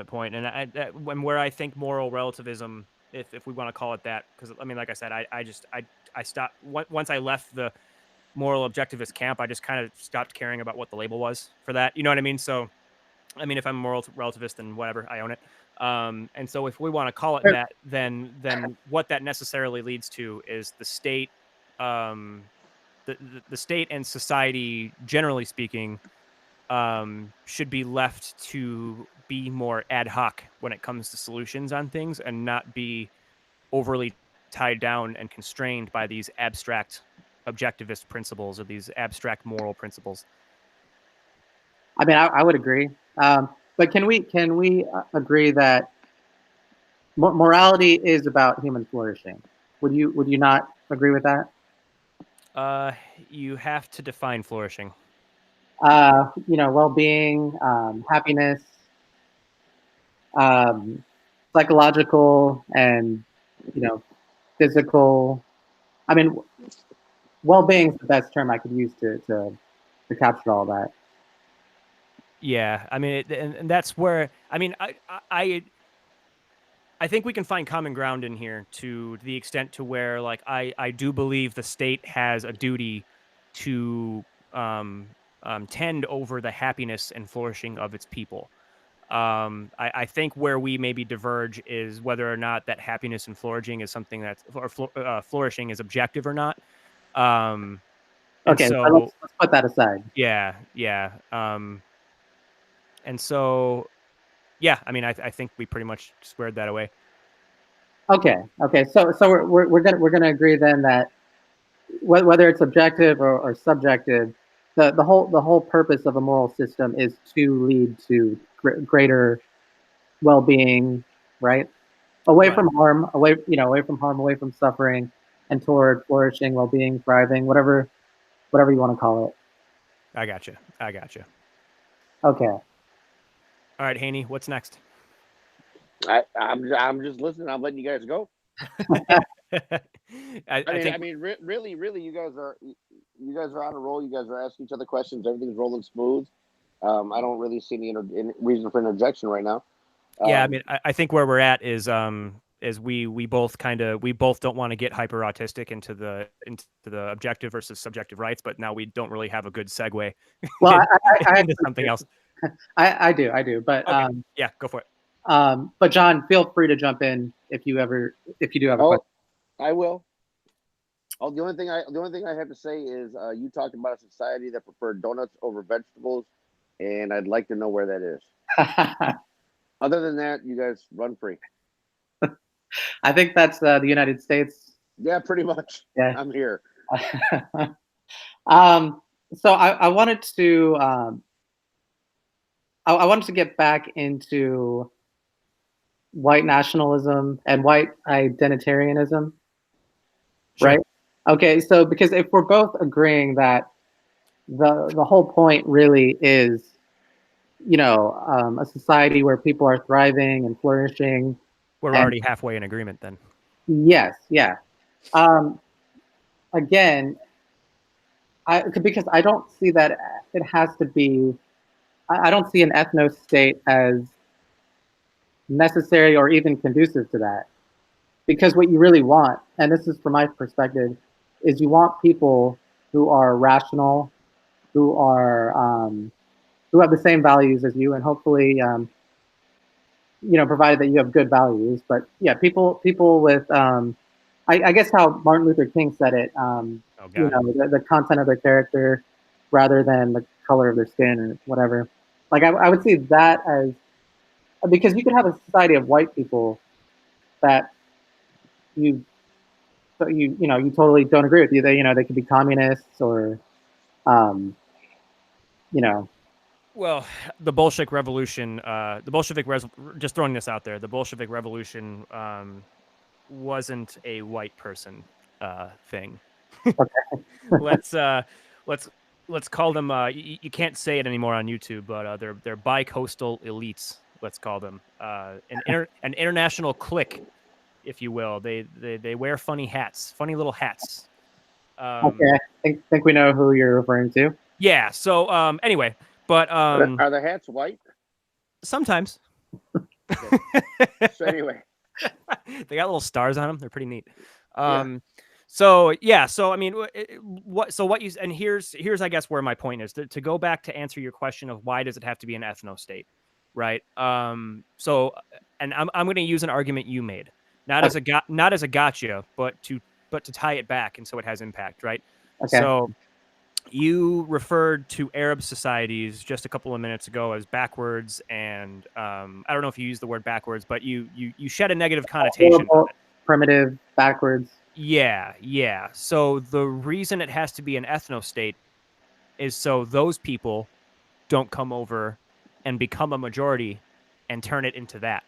point. And when where I think moral relativism, if we want to call it that, because I mean, like I said, I stopped once I left the moral objectivist camp. I just kind of stopped caring about what the label was for that. You know what I mean? So, I mean, if I'm a moral relativist, then whatever, I own it. And so, if we want to call it that, then what that necessarily leads to is the state, the state and society, generally speaking, should be left to be more ad hoc when it comes to solutions on things and not be overly tied down and constrained by these abstract objectivist principles or these abstract moral principles. I mean, I would agree. But can we agree that morality is about human flourishing? Would you not agree with that? You have to define flourishing. Well-being, happiness, um, psychological, and you know, physical. I mean, well-being is the best term I could use to capture all that. Yeah, I mean, and that's where I mean, I think we can find common ground in here to the extent to where, like, I do believe the state has a duty to tend over the happiness and flourishing of its people. I think where we maybe diverge is whether or not that happiness and flourishing is something that's flourishing is objective or not. And Okay, so so, let's put that aside. yeah. And so, yeah, I mean, I think we pretty much squared that away. Okay. So we're gonna agree then that whether it's objective or subjective, the whole purpose of a moral system is to lead to greater well-being, right? Away Right. from harm, away from suffering, and toward flourishing, well-being, thriving, whatever you want to call it. I gotcha. Okay. All right, Haney, what's next? I'm just listening. I'm letting you guys go. I think Really, you guys are. You guys are on a roll. You guys are asking each other questions. Everything's rolling smooth. I don't really see any reason for interjection right now. Yeah, I mean, I think where we're at is we both don't want to get hyper autistic into the objective versus subjective rights, but now we don't really have a good segue Well, I into something else. I do, but okay. Yeah, go for it. But John, feel free to jump in if you do have a question. I will. Oh, the only thing I have to say is you talked about a society that preferred donuts over vegetables, and I'd like to know where that is. Other than that, you guys run free. I think that's the United States. Yeah, pretty much. Yeah, I'm here. So I wanted to I wanted to get back into white nationalism and white identitarianism. Sure. Right? Okay, so because if we're both agreeing that the whole point really is, a society where people are thriving and flourishing. We're already halfway in agreement then. Yes, yeah. Again, because I don't see that it has to be. I don't see an ethno state as necessary or even conducive to that. Because what you really want, and this is from my perspective, is you want people who are rational, who have the same values as you, and hopefully, provided that you have good values. But yeah, people with, I guess how Martin Luther King said it, the content of their character rather than the color of their skin or whatever. Like I would see that as, because you could have a society of white people that you totally don't agree with you. They could be communists or, Well, the Bolshevik Revolution, just throwing this out there, the Bolshevik Revolution wasn't a white person thing. Let's call them. You can't say it anymore on YouTube, but they're bi-coastal elites. Let's call them an international clique, if you will. They wear funny hats, funny little hats. Okay, I think we know who you're referring to. Yeah. So anyway, but are the hats white? Sometimes. So anyway, they got little stars on them. They're pretty neat. Yeah. So I mean, here's I guess where my point is to go back to answer your question of why does it have to be an ethno state, right? So, and I'm going to use an argument you made, not as a gotcha, but to tie it back, and so it has impact, right? Okay. So you referred to Arab societies just a couple of minutes ago as backwards, and I don't know if you used the word backwards, but you shed a negative connotation. Primitive, backwards. Yeah. So the reason it has to be an ethno state is so those people don't come over and become a majority and turn it into that,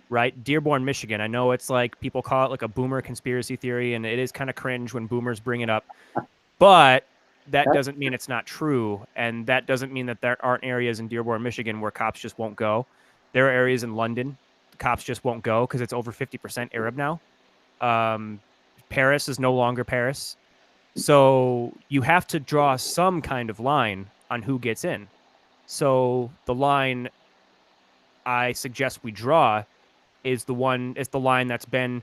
right? Dearborn, Michigan. I know it's like people call it like a boomer conspiracy theory, and it is kind of cringe when boomers bring it up, but that doesn't mean it's not true, and that doesn't mean that there aren't areas in Dearborn, Michigan where cops just won't go. There are areas in London cops just won't go because it's over 50% Arab now. Paris is no longer Paris. So you have to draw some kind of line on who gets in. So the line I suggest we draw is the line that's been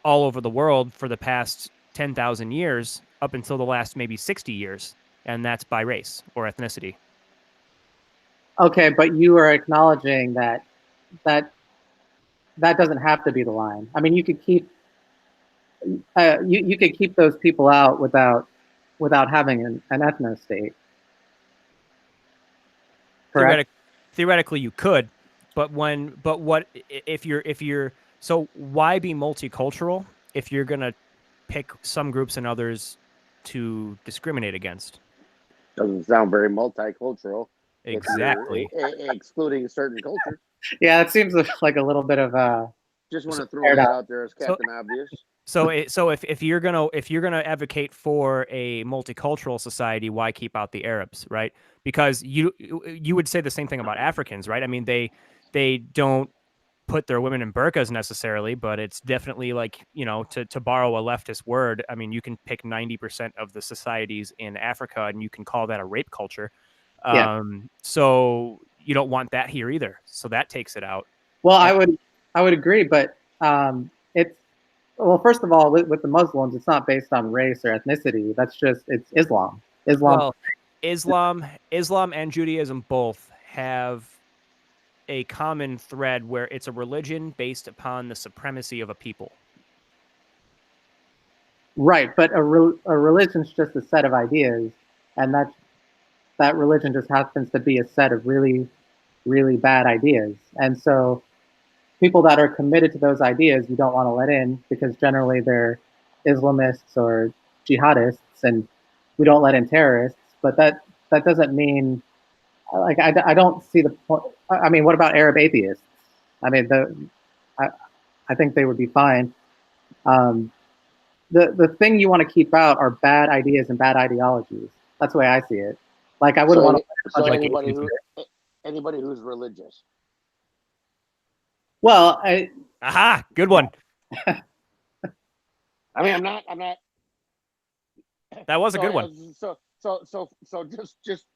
all over the world for the past 10,000 years up until the last maybe 60 years, and that's by race or ethnicity. Okay, but you are acknowledging that doesn't have to be the line. I mean, you could keep you could keep those people out without having an ethno state. Correct? Theoretically, you could, but what if you're so why be multicultural if you're gonna pick some groups and others to discriminate against? Doesn't sound very multicultural. Exactly. Excluding certain cultures. Yeah, it seems like a little bit of just want to throw that out there as Captain Obvious. So if you're gonna advocate for a multicultural society, why keep out the Arabs, right? Because you would say the same thing about Africans, right? I mean, they don't put their women in burqas necessarily, but it's definitely like, to borrow a leftist word, I mean, you can pick 90% of the societies in Africa and you can call that a rape culture. Yeah. So you don't want that here either. So that takes it out. Well, I would agree, but it's well, first of all, with the Muslims, it's not based on race or ethnicity. It's Islam. Islam. Well, Islam and Judaism both have a common thread where it's a religion based upon the supremacy of a people. Right, but a religion's just a set of ideas, and that religion just happens to be a set of really, really bad ideas. And so people that are committed to those ideas, you don't want to let in because generally they're Islamists or jihadists, and we don't let in terrorists. But that doesn't mean like I don't see the point. I mean, what about Arab atheists? I mean, I, I think they would be fine. Um, the thing you want to keep out are bad ideas and bad ideologies. That's the way I see it. Like I wouldn't want to. So Like anybody who's religious. well, Aha, good one. I mean, I'm not. That was a good one. So just,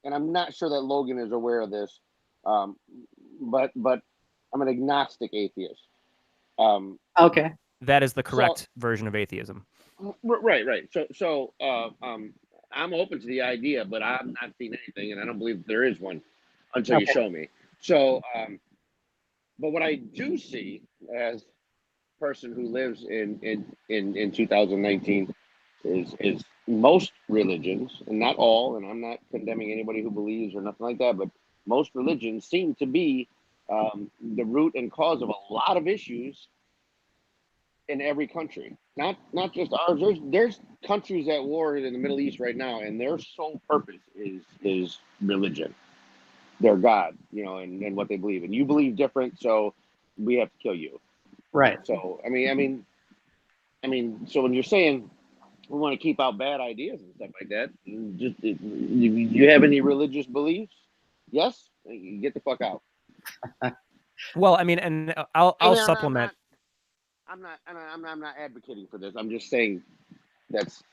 and I'm not sure that Logan is aware of this, but I'm an agnostic atheist. Okay. That is the correct version of atheism. Right. So I'm open to the idea, but I'm not seeing anything, and I don't believe there is one until you show me. So, but what I do see as a person who lives in 2019 is most religions, and not all, and I'm not condemning anybody who believes or nothing like that, but most religions seem to be the root and cause of a lot of issues in every country, not just ours. There's countries at war in the Middle East right now, and their sole purpose is religion, their God, and what they believe. And you believe different, so we have to kill you. Right. So I mean, so when you're saying we want to keep out bad ideas and stuff like that, just you have any religious beliefs? Yes, you get the fuck out. Well, I mean, and I'll supplement. I'm not advocating for this. I'm just saying that's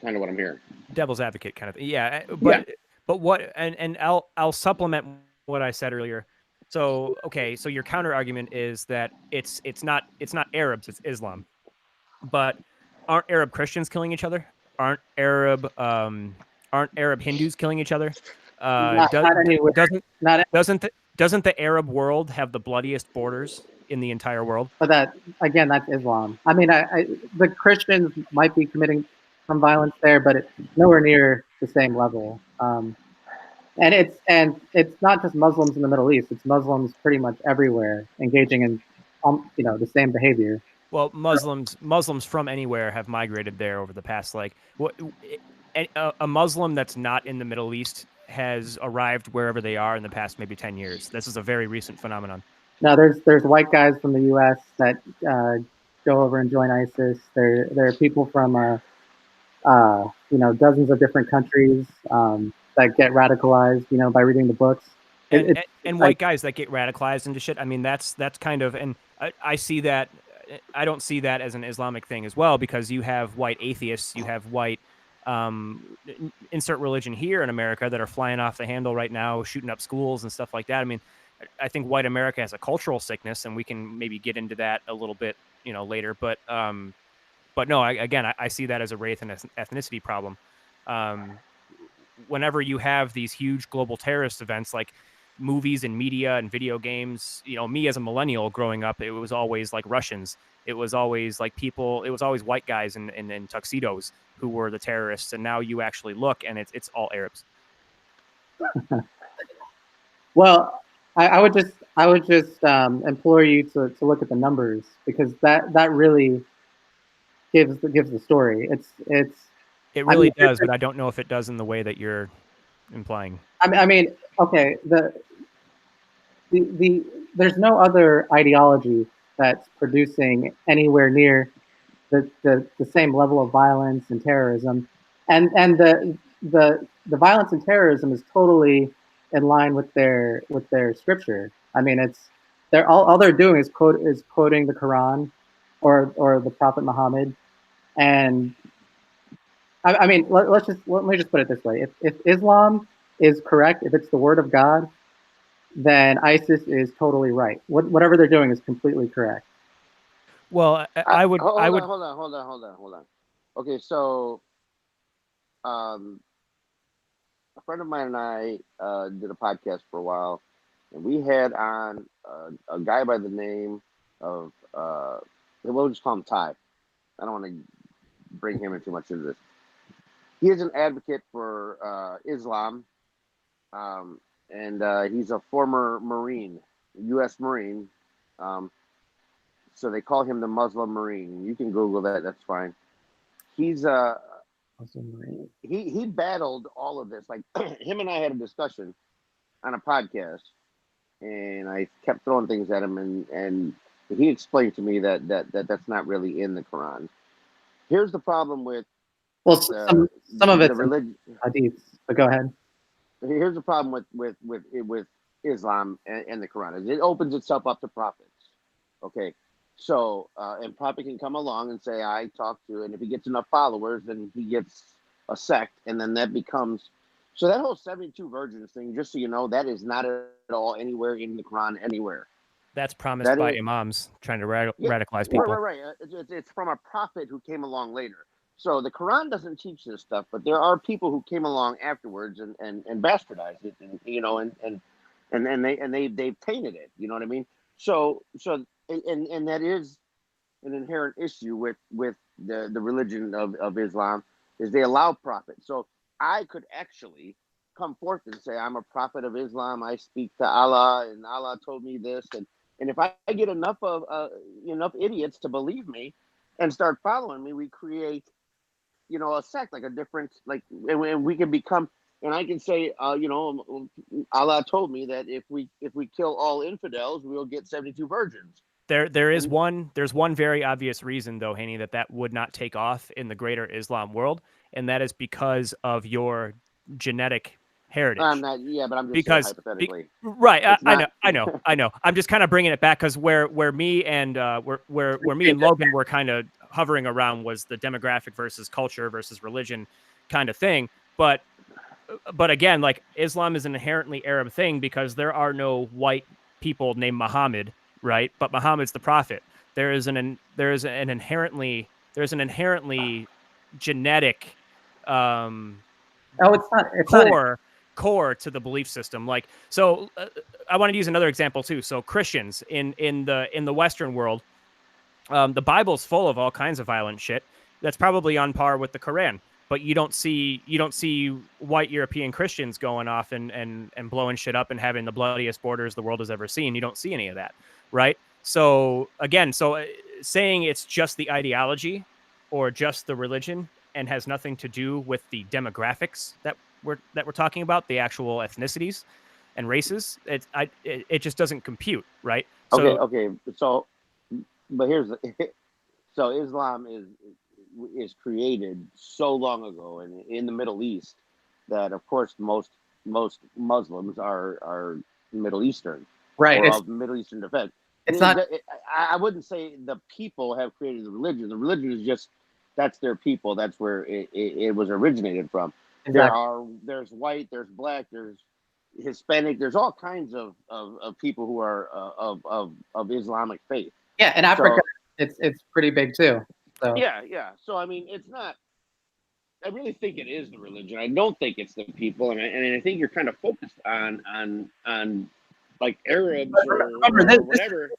kind of what I'm hearing. Devil's advocate kind of. Yeah, but what and I'll supplement what I said earlier. So, okay, so your counter argument is that it's not Arabs, it's Islam. But aren't Arab Christians killing each other? Aren't Arab Hindus killing each other? Not anywhere. Doesn't the Arab world have the bloodiest borders in the entire world? But that's Islam. I mean, the Christians might be committing some violence there, but it's nowhere near the same level. And it's not just Muslims in the Middle East; it's Muslims pretty much everywhere engaging in, the same behavior. Well, Muslims from anywhere have migrated there over the past a Muslim that's not in the Middle East has arrived wherever they are in the past maybe 10 years. This is a very recent phenomenon. Now, there's white guys from the U.S. that go over and join ISIS. There are people from dozens of different countries that get radicalized, by reading the books. And white guys that get radicalized into shit. I mean, that's kind of, and I see that. I don't see that as an Islamic thing as well, because you have white atheists, you have white insert religion here in America that are flying off the handle right now, shooting up schools and stuff like that. I mean, I think white America has a cultural sickness, and we can maybe get into that a little bit, later. But no, I see that as a race and ethnicity problem. Whenever you have these huge global terrorist events like movies and media and video games, me as a millennial growing up, it was always like Russians. It was always like people. It was always white guys in tuxedos who were the terrorists. And now you actually look, and it's all Arabs. Well, I would just implore you to look at the numbers, because that really gives the story. It really does, but I don't know if it does in the way that you're implying. I mean, okay, there's no other ideology that's producing anywhere near the same level of violence and terrorism, and the violence and terrorism is totally in line with their scripture. I mean, they're all they're doing is quoting the Quran or the Prophet Muhammad. And I mean, let me just put it this way: if Islam is correct, if it's the word of God, then ISIS is totally right. Whatever they're doing is completely correct. Well, I would. Hold I on, would. hold on. Okay, so um, a friend of mine and I did a podcast for a while, and we had on a guy by the name of we'll just call him Ty. I don't want to bring him in too much into this. He is an advocate for Islam, and he's a former Marine, U.S. Marine. Um, so they call him the Muslim Marine. You can Google that; that's fine. He's he battled all of this. Like him and I had a discussion on a podcast, and I kept throwing things at him, and he explained to me that's not really in the Quran. Here's the problem with Well, some of the it's religion. hadiths, but go ahead. Here's the problem with Islam and the Quran is it opens itself up to prophets. Okay, so and prophet can come along and say I talk to, and if he gets enough followers, then he gets a sect, and then that becomes. So that whole 72 virgins thing, just so you know, that is not at all anywhere in the Quran anywhere. That's promised by imams trying to radicalize people. Right. It's from a prophet who came along later. So the Quran doesn't teach this stuff, but there are people who came along afterwards and bastardized it, and you know, and they've tainted it. You know what I mean? So and that is an inherent issue with the religion of Islam is they allow prophets. So I could actually come forth and say I'm a prophet of Islam. I speak to Allah, and Allah told me this, and if I get enough enough idiots to believe me and start following me, we create a sect, like a different, like, and we can become, and I can say, Allah told me that if we kill all infidels, we'll get 72 virgins. There's one very obvious reason though, Haney, that would not take off in the greater Islam world, and that is because of your genetic heritage. I'm not, but I'm just saying hypothetically. Right, I know. I'm just kind of bringing it back because where me and where me and Logan were kind of hovering around was the demographic versus culture versus religion kind of thing. But again, like Islam is an inherently Arab thing because there are no white people named Muhammad, right? But Muhammad's the prophet. There's an inherently genetic core to the belief system. Like, so I wanted to use another example too. So Christians in the Western world, the Bible's full of all kinds of violent shit. That's probably on par with the Quran, but you don't see white European Christians going off and blowing shit up and having the bloodiest borders the world has ever seen. You don't see any of that, right? So again, saying it's just the ideology or just the religion and has nothing to do with the demographics that we're talking about, the actual ethnicities and races, it just doesn't compute, right? Okay. So, but so Islam is created so long ago and in the Middle East that of course most Muslims are Middle Eastern, right? Or of Middle Eastern descent. It's not. I wouldn't say the people have created the religion. The religion is just that's their people. That's where it was originated from. Exactly. There's white, there's black, there's Hispanic, there's all kinds of people who are of Islamic faith. Yeah, in Africa, it's pretty big too. So. Yeah. So I mean, it's not. I really think it is the religion. I don't think it's the people, and I think you're kind of focused on like Arabs or whatever.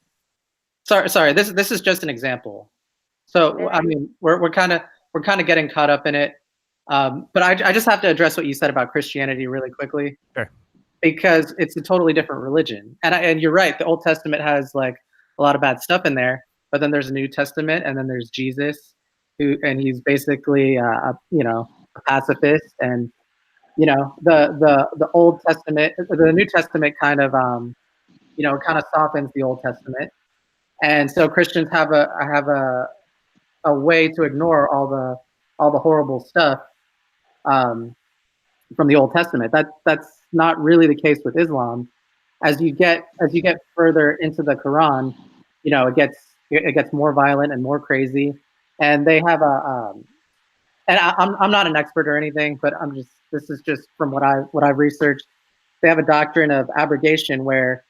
Sorry. This is just an example. So I mean, we're kind of getting caught up in it. But I just have to address what you said about Christianity really quickly. Sure. Because it's a totally different religion. And you're right, the Old Testament has like a lot of bad stuff in there, but then there's a New Testament, and then there's Jesus, and he's basically a pacifist, and the Old Testament, the New Testament kind of softens the Old Testament, and so Christians have a way to ignore all the horrible stuff from the Old Testament. That's not really the case with Islam. as you get further into the Quran, it gets more violent and more crazy. And they have and I'm not an expert or anything, but this is just from what I've researched. They have a doctrine of abrogation where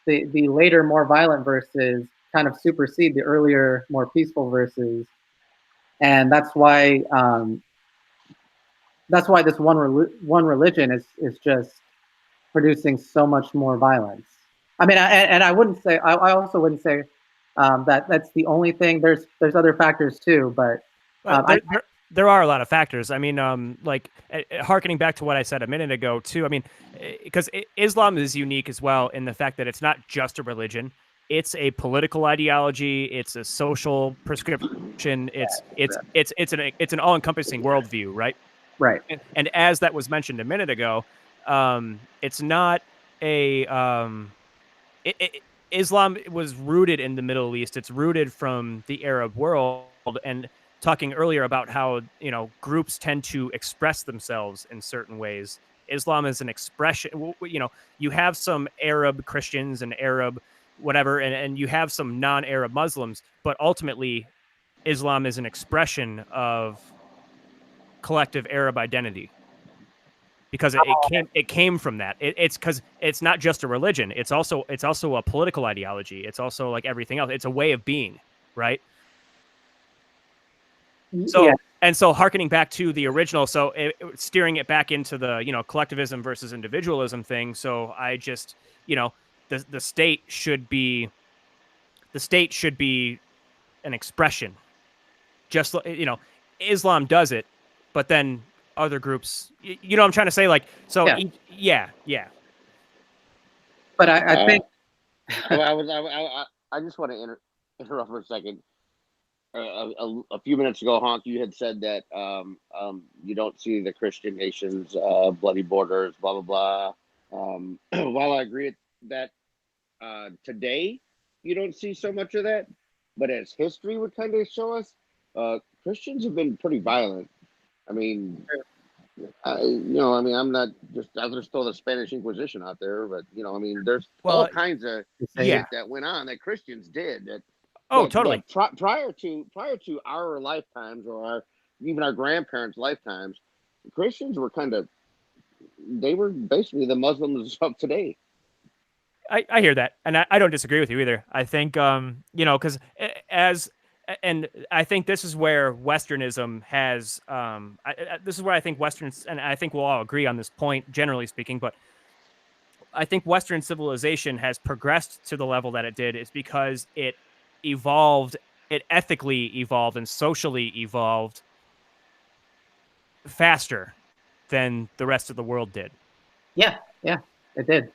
the later more violent verses kind of supersede the earlier more peaceful verses, and that's why this one religion is just producing so much more violence. I mean, I wouldn't say I also wouldn't say that that's the only thing. There's other factors too, but Well, there are a lot of factors. I mean, like harkening back to what I said a minute ago too. I mean, because Islam is unique as well in the fact that it's not just a religion; it's a political ideology, it's a social prescription, it's an all encompassing worldview, right? right. And as that was mentioned a minute ago, it's not a Islam was rooted in the Middle East. It's rooted from the Arab world, and talking earlier about how groups tend to express themselves in certain ways. Islam is an expression. You have some Arab Christians and Arab whatever, and you have some non-Arab Muslims, but ultimately, Islam is an expression of collective Arab identity because it came from that. It's because it's not just a religion. It's also a political ideology. It's also like everything else. It's a way of being, right? So Yeah. and so, harkening back to the original, so steering it back into the collectivism versus individualism thing. So I just the state should be an expression, just Islam does it, but then other groups, you know what I'm trying to say, like, so Yeah. yeah. But I think I just want to interrupt for a second. A few minutes ago, Honk, you had said that you don't see the Christian nations, bloody borders, blah blah blah. While I agree with that, today you don't see so much of that, but as history would kind of show us, Christians have been pretty violent. I mean, I mean, I'm not just there's still the Spanish Inquisition out there, but I mean, there's all kinds of shit that went on that Christians did. Totally. Prior to our lifetimes or even our grandparents' lifetimes, Christians were they were basically the Muslims of today. I hear that, and I don't disagree with you either. I think because and I think this is where Westernism has this is where I think Westerns, and I think we'll all agree on this point, generally speaking, but I think Western civilization has progressed to the level that it did is because it evolved, it ethically evolved and socially evolved faster than the rest of the world did. Yeah, it did.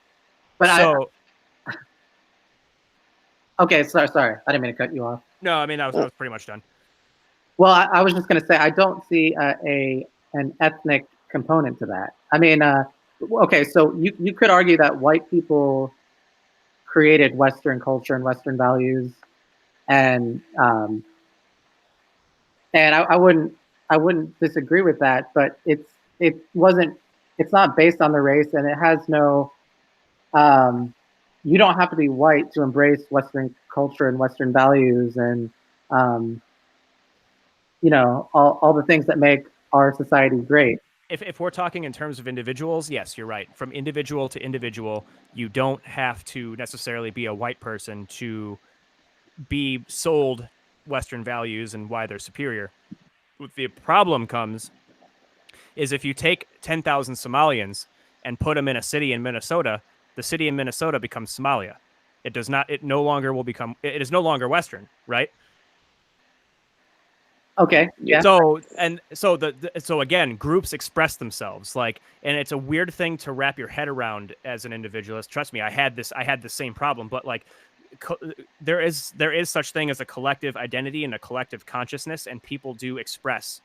But okay, sorry, I didn't mean to cut you off. No, I mean I was pretty much done. Well, I was just going to say I don't see an ethnic component to that. I mean, okay, so you could argue that white people created Western culture and Western values, and I wouldn't disagree with that, but it's not based on the race, and it has no. You don't have to be white to embrace Western culture and Western values, and all the things that make our society great. If we're talking in terms of individuals, yes, you're right. From individual to individual, you don't have to necessarily be a white person to be sold Western values and why they're superior. The problem comes is if you take 10,000 Somalians and put them in a city in Minnesota, the city in Minnesota becomes Somalia. It is no longer Western, right? Okay. Yeah. So again, groups express themselves and it's a weird thing to wrap your head around as an individualist. Trust me, I had the same problem, but there is such thing as a collective identity and a collective consciousness, and people do express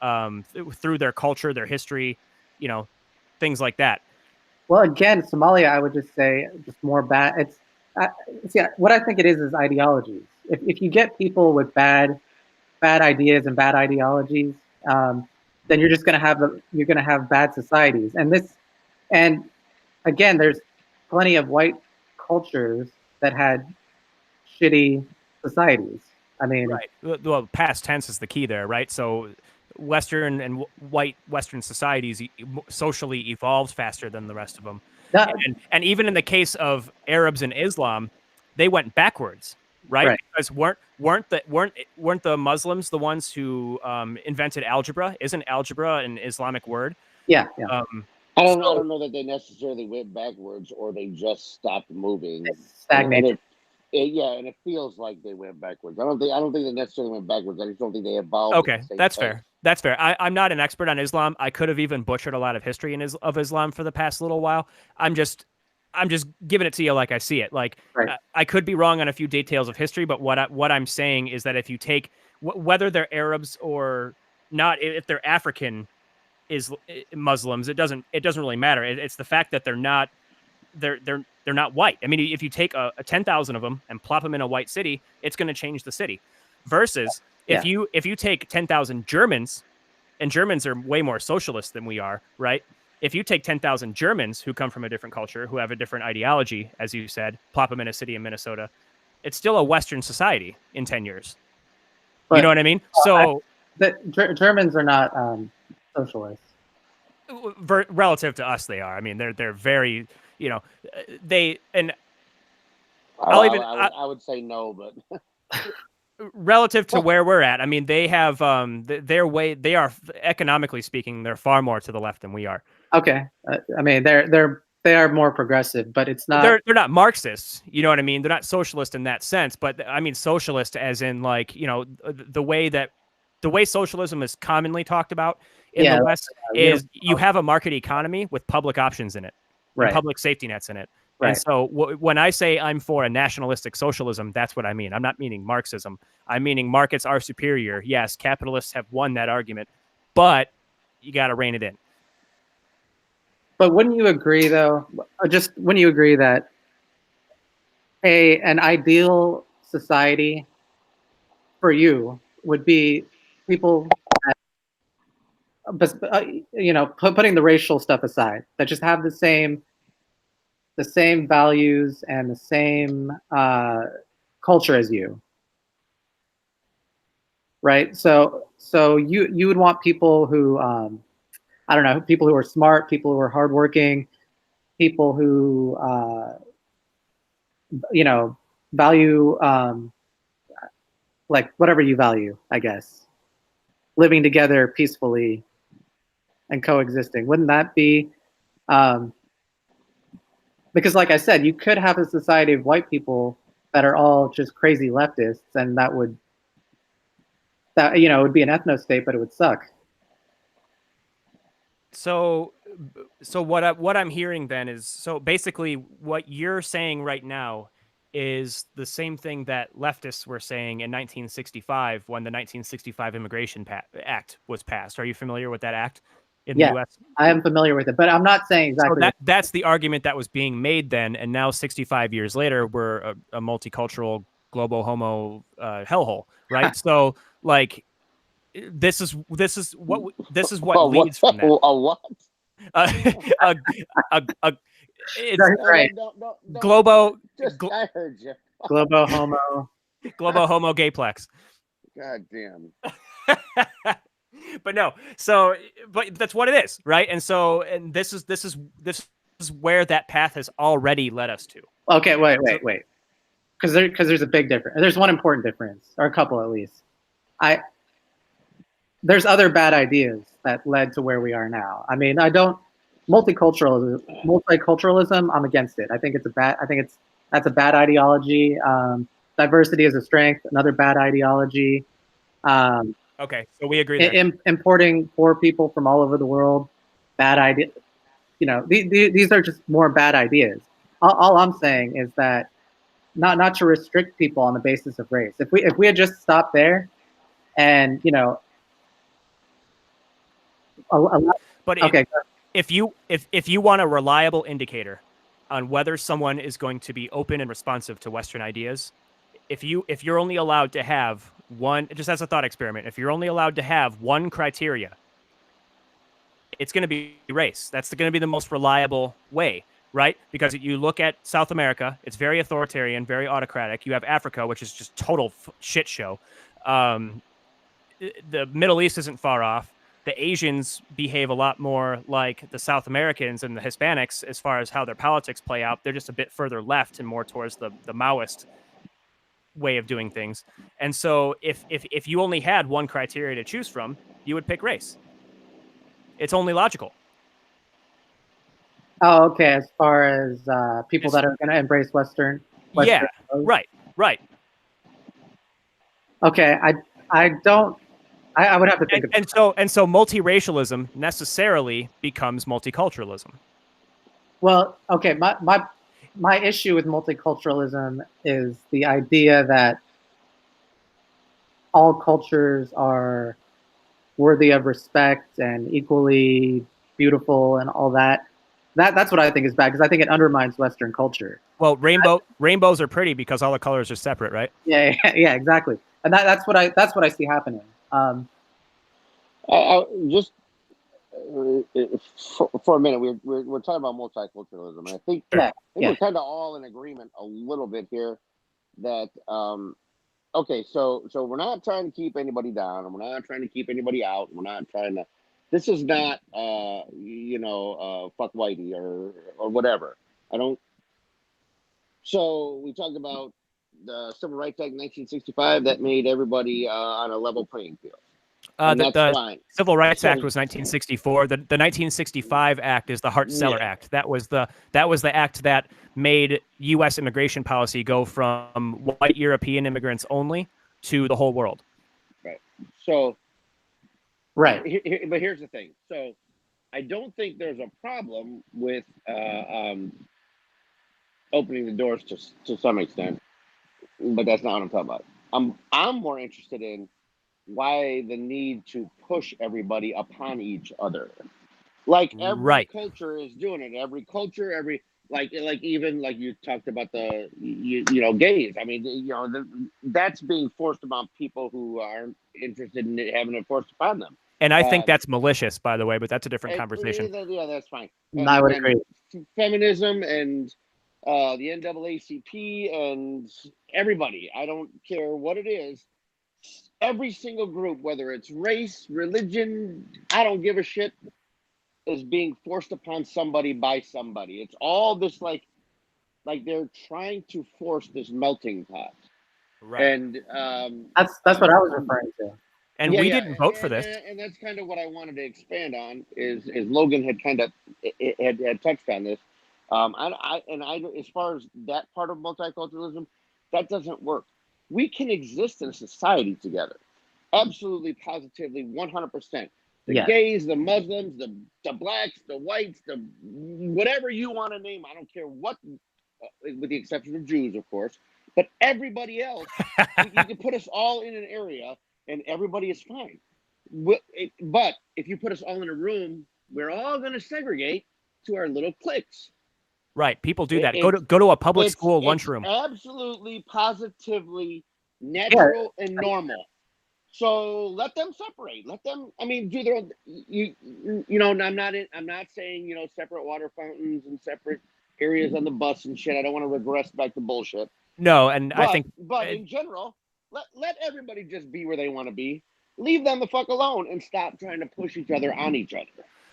through their culture, their history, things like that. Well, again, Somalia, I would just say just more bad. It's what I think it is ideologies. If you get people with bad ideas and bad ideologies, then you're just going to have bad societies. And again, there's plenty of white cultures that had shitty societies. I mean, Right. Well, past tense is the key there, right? So Western and white Western societies socially evolved faster than the rest of them. that, And even in the case of Arabs and Islam, they went backwards, right? right. Because weren't the Muslims the ones who invented algebra? Isn't algebra an Islamic word? Yeah, yeah. I So don't know that they necessarily went backwards or they just stopped moving. It's stagnated. And it feels like they went backwards. I don't think they necessarily went backwards. I just don't think they evolved. okay, at the same that's pace. fair. That's fair. I'm not an expert on Islam. I could have even butchered a lot of history of Islam for the past little while. I'm just giving it to you like I see it. Like Right. I could be wrong on a few details of history, but what I'm saying is that if you take whether they're Arabs or not, if they're African Muslims, it doesn't really matter. It's the fact that they're not white. I mean, if you take a 10,000 of them and plop them in a white city, it's going to change the city. Versus if you take 10,000 Germans, and Germans are way more socialist than we are, right? If you take 10,000 Germans who come from a different culture, who have a different ideology, as you said, plop them in a city in Minnesota, it's still a Western society in 10 years. But, you know what I mean? So Germans are not socialists. Relative to us, they are. I mean, they're very, they and I would say no, but relative to where we're at, I mean, they have their way. They are, economically speaking, they're far more to the left than we are. Okay, I mean, they are more progressive, but it's not. They're not Marxists. You know what I mean? They're not socialist in that sense, but I mean socialist as in like the way socialism is commonly talked about in the West is you have a market economy with public options in it, and public safety nets in it. Right. And so when I say I'm for a nationalistic socialism, that's what I mean. I'm not meaning Marxism. I'm meaning markets are superior. Yes, capitalists have won that argument, but you got to rein it in. But wouldn't you agree, though? Wouldn't you agree that an ideal society for you would be people that, putting the racial stuff aside, that just have the same values and the same culture as you, right? So you would want people who I don't know, people who are smart, people who are hardworking, people who value like whatever you value, I guess, living together peacefully and coexisting. Wouldn't that be? Because, like I said, you could have a society of white people that are all just crazy leftists, and that would it would be an ethno state, but it would suck. So what I'm hearing then is, so basically what you're saying right now is the same thing that leftists were saying in 1965 when the 1965 Immigration Act was passed. Are you familiar with that act in the U.S.? I am familiar with it, but I'm not saying exactly. So that's the argument that was being made then, and now 65 years later, we're a multicultural global homo hellhole, right? So like. This is what leads from that. A what? It's right. Globo. I heard you. Globo homo. Globo homo gayplex. God damn. But no, so but that's what it is, right? And so this is where that path has already led us to. Okay, wait. Because there's a big difference. There's one important difference, or a couple at least. There's other bad ideas that led to where we are now. I mean, multiculturalism, I'm against it. I think that's a bad ideology. Diversity is a strength, another bad ideology. Okay, so we agree there. Importing poor people from all over the world, bad idea. These are just more bad ideas. All I'm saying is that not to restrict people on the basis of race. If we had just stopped there, and but okay. If you want a reliable indicator on whether someone is going to be open and responsive to Western ideas, if you're only allowed to have one, just as a thought experiment, if you're only allowed to have one criteria, it's going to be race. That's going to be the most reliable way. right? Because you look at South America, it's very authoritarian, very autocratic. You have Africa, which is just total shit show. The Middle East isn't far off. The Asians behave a lot more like the South Americans and the Hispanics as far as how their politics play out. They're just a bit further left and more towards the Maoist way of doing things. And so if you only had one criteria to choose from, you would pick race. It's only logical. Oh, okay. As far as people that are going to embrace Western yeah, values. right. Okay, I don't. I would have to think. And so multiracialism necessarily becomes multiculturalism. Well, okay. My issue with multiculturalism is the idea that all cultures are worthy of respect and equally beautiful and all that. That's what I think is bad, because I think it undermines Western culture. Well, rainbows are pretty because all the colors are separate, right? Yeah, exactly. And that's what I see happening. Just for a minute, we're talking about multiculturalism, and I think we're kind of all in agreement a little bit here that okay, so we're not trying to keep anybody down, and we're not trying to keep anybody out. We're not trying to. This is not fuck whitey or whatever. I don't. So we talked about the Civil Rights Act 1965 that made everybody on a level playing field. The Civil Rights Act was 1964. The 1965 Act is the Hart-Celler Act. That was the act that made U.S. immigration policy go from white European immigrants only to the whole world. Right. So, right. But here's the thing. So, I don't think there's a problem with opening the doors to some extent, but that's not what I'm talking about. I'm more interested in why the need to push everybody upon each other, like every culture is doing it. Every culture, like even like you talked about the gays. I mean, that's being forced upon people who aren't interested in having it forced upon them. And I think that's malicious, by the way, but that's a different conversation. Yeah, that's fine. I would agree. Feminism and the NAACP and everybody. I don't care what it is. Every single group, whether it's race, religion, I don't give a shit, is being forced upon somebody by somebody. It's all this like they're trying to force this melting pot. Right. And that's what I was referring to. And we didn't vote for this. And that's kind of what I wanted to expand on. Is Logan had kind of had touched on this. I as far as that part of multiculturalism, that doesn't work. We can exist in a society together. Absolutely, positively, 100%. The gays, the Muslims, the blacks, the whites, the whatever you want to name. I don't care what, with the exception of Jews, of course. But everybody else, you can put us all in an area and everybody is fine. But if you put us all in a room, we're all going to segregate to our little cliques. Right. People do that. Go to a public school lunchroom. Absolutely, positively natural and normal. So let them separate. Let them. I mean, do their own. I'm not saying separate water fountains and separate areas on the bus and shit. I don't want to regress back to bullshit. No, I think. But in general, let everybody just be where they want to be. Leave them the fuck alone and stop trying to push each other on each other.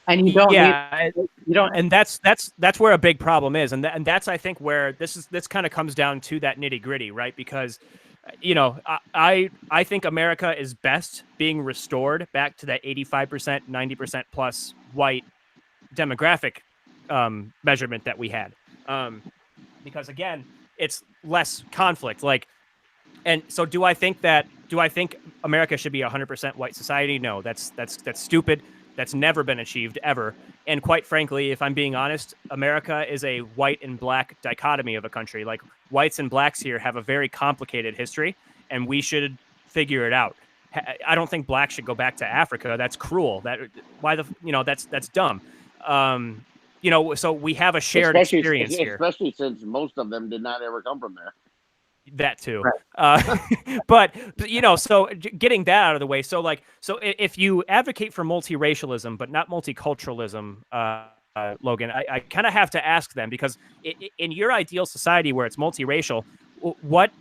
And you don't. You don't. And that's where a big problem is, and that's I think where this kind of comes down to that nitty gritty, right? Because, I think America is best being restored back to that 85%, 90% plus white demographic measurement that we had, because again, it's less conflict. And so do I think America should be 100% white society? No, that's stupid. That's never been achieved ever. And quite frankly, if I'm being honest, America is a white and black dichotomy of a country. Like, whites and blacks here have a very complicated history, and we should figure it out. I don't think blacks should go back to Africa. That's cruel. That's dumb. So we have a shared experience here. Especially since most of them did not ever come from there. That too. Right. But so getting that out of the way. So if you advocate for multiracialism, but not multiculturalism, Logan, I kind of have to ask them, because in your ideal society where it's multiracial, what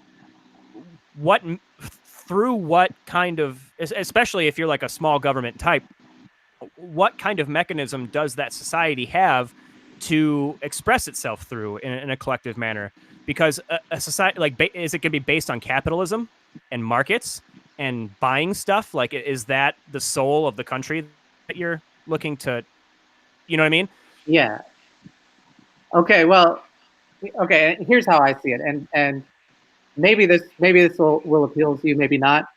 through what kind of, especially if you're like a small government type, what kind of mechanism does that society have to express itself through in a collective manner? Because a society like, is it going to be based on capitalism and markets and buying stuff? Like, is that the soul of the country that you're looking to, you know what I mean? Yeah. Okay. Well. Okay. Here's how I see it, and maybe this will appeal to you, maybe not.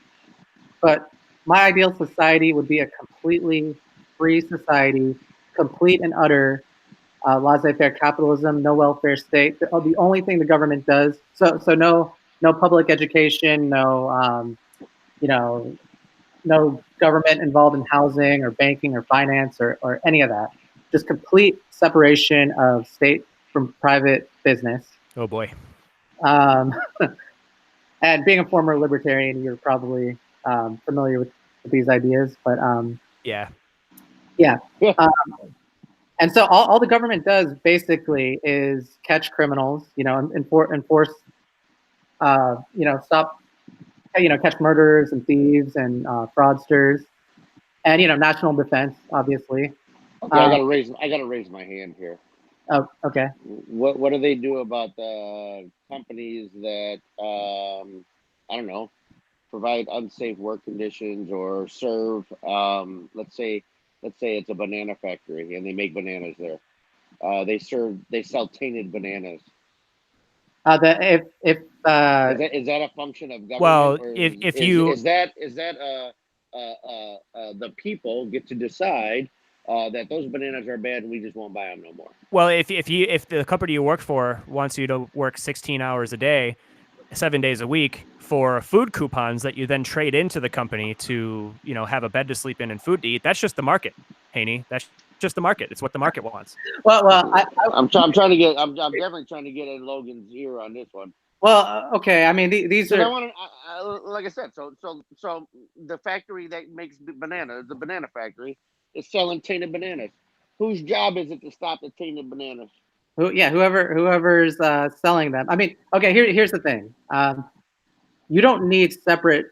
But my ideal society would be a completely free society, complete and utter laissez-faire capitalism, no welfare state. The only thing the government does, so no public education, no no government involved in housing or banking or finance or any of that. Just complete separation of state from private business. Oh boy. Um, and being a former libertarian, you're probably familiar with these ideas, but Yeah. yeah. And so all the government does basically is catch criminals, enforce, stop, catch murderers and thieves and fraudsters, and national defense, obviously. Okay, I gotta raise my hand here. Oh, okay. What do they do about the companies that I don't know, provide unsafe work conditions or serve let's say it's a banana factory and they make bananas there. They sell tainted bananas. If Is that a function of government, Well, or if you, is that the people get to decide that those bananas are bad and we just won't buy them no more? well, if the company you work for wants you to work 16 hours a day, 7 days a week for food coupons that you then trade into the company to, have a bed to sleep in and food to eat, that's just the market, Haney. That's just the market. It's what the market wants. I'm definitely trying to get in Logan's ear on this one. Well, okay. I mean, these are. Like I said, so the factory that makes bananas, the banana factory, is selling tainted bananas. Whose job is it to stop the tainted bananas? Whoever's selling them. I mean, okay. Here's the thing. You don't need separate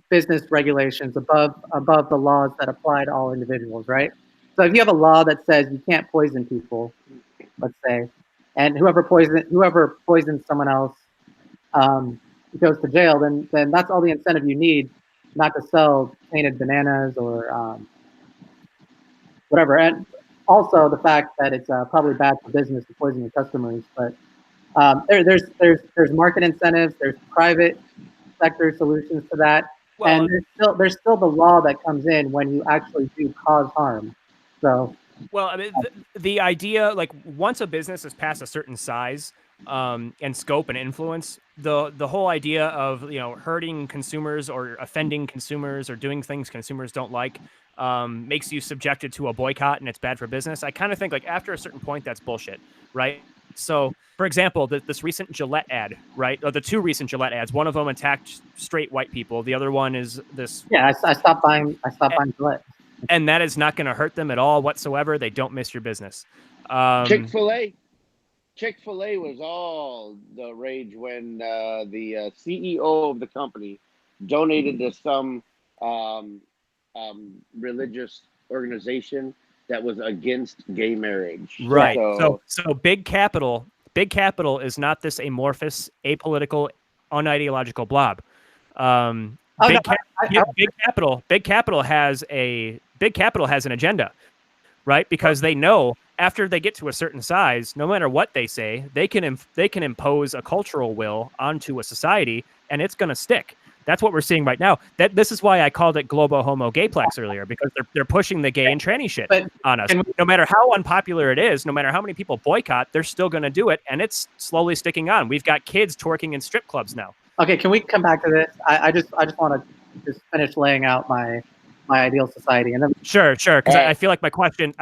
business regulations above the laws that apply to all individuals, right? So if you have a law that says you can't poison people, let's say, and whoever poisons someone else goes to jail, then that's all the incentive you need not to sell tainted bananas or whatever. And also the fact that it's probably bad for business to poison your customers. But there's market incentives, there's private sector solutions to that, Well, and there's still the law that comes in when you actually do cause harm. So. Well, I mean, the idea, like, once a business is past a certain size and scope and influence, the whole idea of, hurting consumers or offending consumers or doing things consumers don't like makes you subjected to a boycott, and it's bad for business. I kind of think, like, after a certain point, that's bullshit, right? So, for example, this recent Gillette ad, right? Or the two recent Gillette ads. One of them attacked straight white people. The other one is this. Yeah, I stopped buying Gillette. And that is not going to hurt them at all whatsoever. They don't miss your business. Chick-fil-A was all the rage when the CEO of the company donated to some religious organization that was against gay marriage. Right. So big capital is not this amorphous, apolitical, unideological blob. Big capital has an agenda, right? Because they know after they get to a certain size, no matter what they say, they can impose a cultural will onto a society, and it's going to stick. That's what we're seeing right now. This is why I called it Globo Homo Gayplex earlier, because they're pushing the gay and tranny shit on us. No matter how unpopular it is, no matter how many people boycott, they're still going to do it, and it's slowly sticking on. We've got kids twerking in strip clubs now. Okay, can we come back to this? I just want to just finish laying out my ideal society, and then sure, because I feel like my question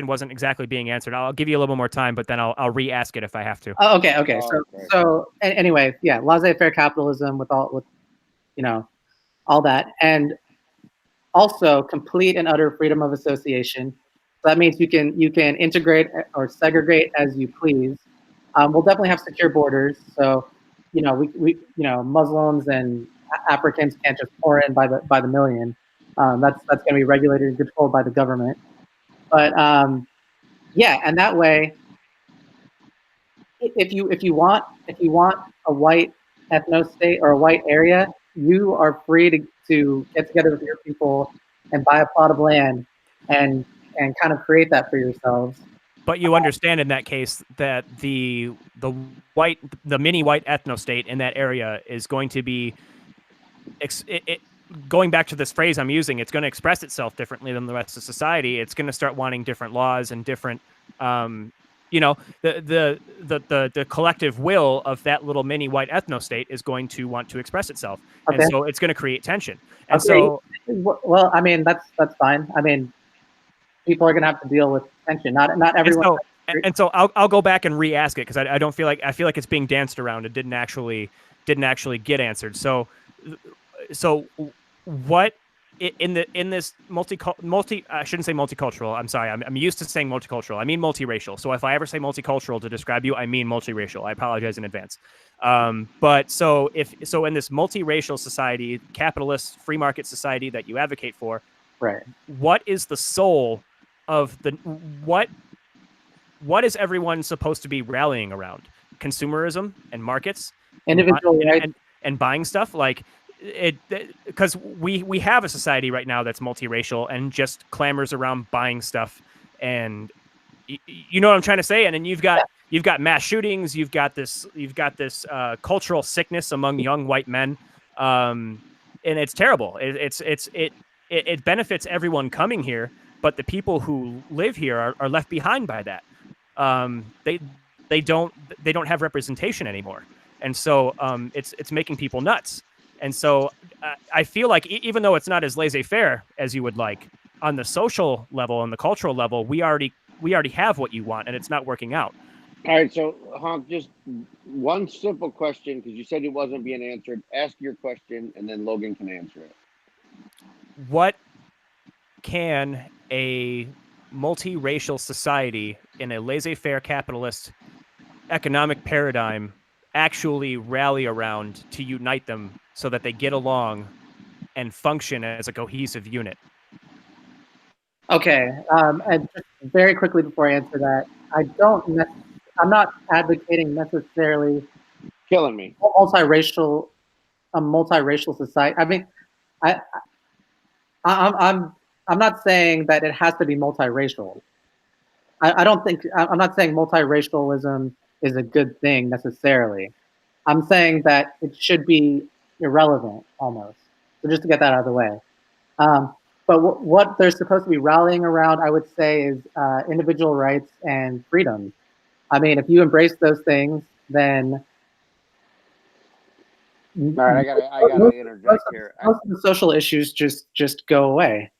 wasn't exactly being answered. I'll give you a little more time, but then I'll re-ask it if I have to. Okay. So anyway, yeah, laissez-faire capitalism with all that, and also complete and utter freedom of association. So that means you can integrate or segregate as you please. We'll definitely have secure borders. So, we Muslims and Africans can't just pour in by the million. That's going to be regulated and controlled by the government. But yeah, and that way, if you want a white ethno state or a white area, you are free to get together with your people and buy a plot of land and kind of create that for yourselves. But you understand in that case that the mini white ethno state in that area is going to be going back to this phrase I'm using, it's going to express itself differently than the rest of society. It's going to start wanting different laws and different, the collective will of that little mini white ethno state is going to want to express itself, Okay. and so it's going to create tension. And Okay. so, well, I mean, that's fine. I mean, people are going to have to deal with tension. Not everyone. And so I'll go back and re-ask it because I don't feel like it's being danced around. It didn't actually get answered. So what in this multi I shouldn't say multicultural. I'm sorry. I'm used to saying multicultural. I mean multiracial. So if I ever say multicultural to describe you, I mean multiracial. I apologize in advance. But so in this multiracial society, capitalist free market society that you advocate for, right? What is the soul of what is everyone supposed to be rallying around? Consumerism and markets, individual rights, and buying stuff like it, because we have a society right now that's multiracial and just clamors around buying stuff, and you know what I'm trying to say. And then you've got mass shootings, you've got this cultural sickness among young white men, and it's terrible. It benefits everyone coming here, but the people who live here are left behind by that. They don't have representation anymore, and so it's making people nuts. And so I feel like even though it's not as laissez-faire as you would like, on the social level and the cultural level, we already have what you want, and it's not working out. All right, so Honk, just one simple question, because you said it wasn't being answered. Ask your question, and then Logan can answer it. What can a multiracial society in a laissez-faire capitalist economic paradigm actually rally around to unite them so that they get along and function as a cohesive unit? Okay, and just very quickly before I answer that, I'm not advocating necessarily Killing me. a multiracial society. I mean, I'm not saying that it has to be multiracial. I'm not saying multiracialism is a good thing necessarily. I'm saying that it should be irrelevant almost. So just to get that out of the way. But what they're supposed to be rallying around, I would say, is individual rights and freedom. I mean, if you embrace those things, then all right, I gotta interject here. Most of the social issues just go away,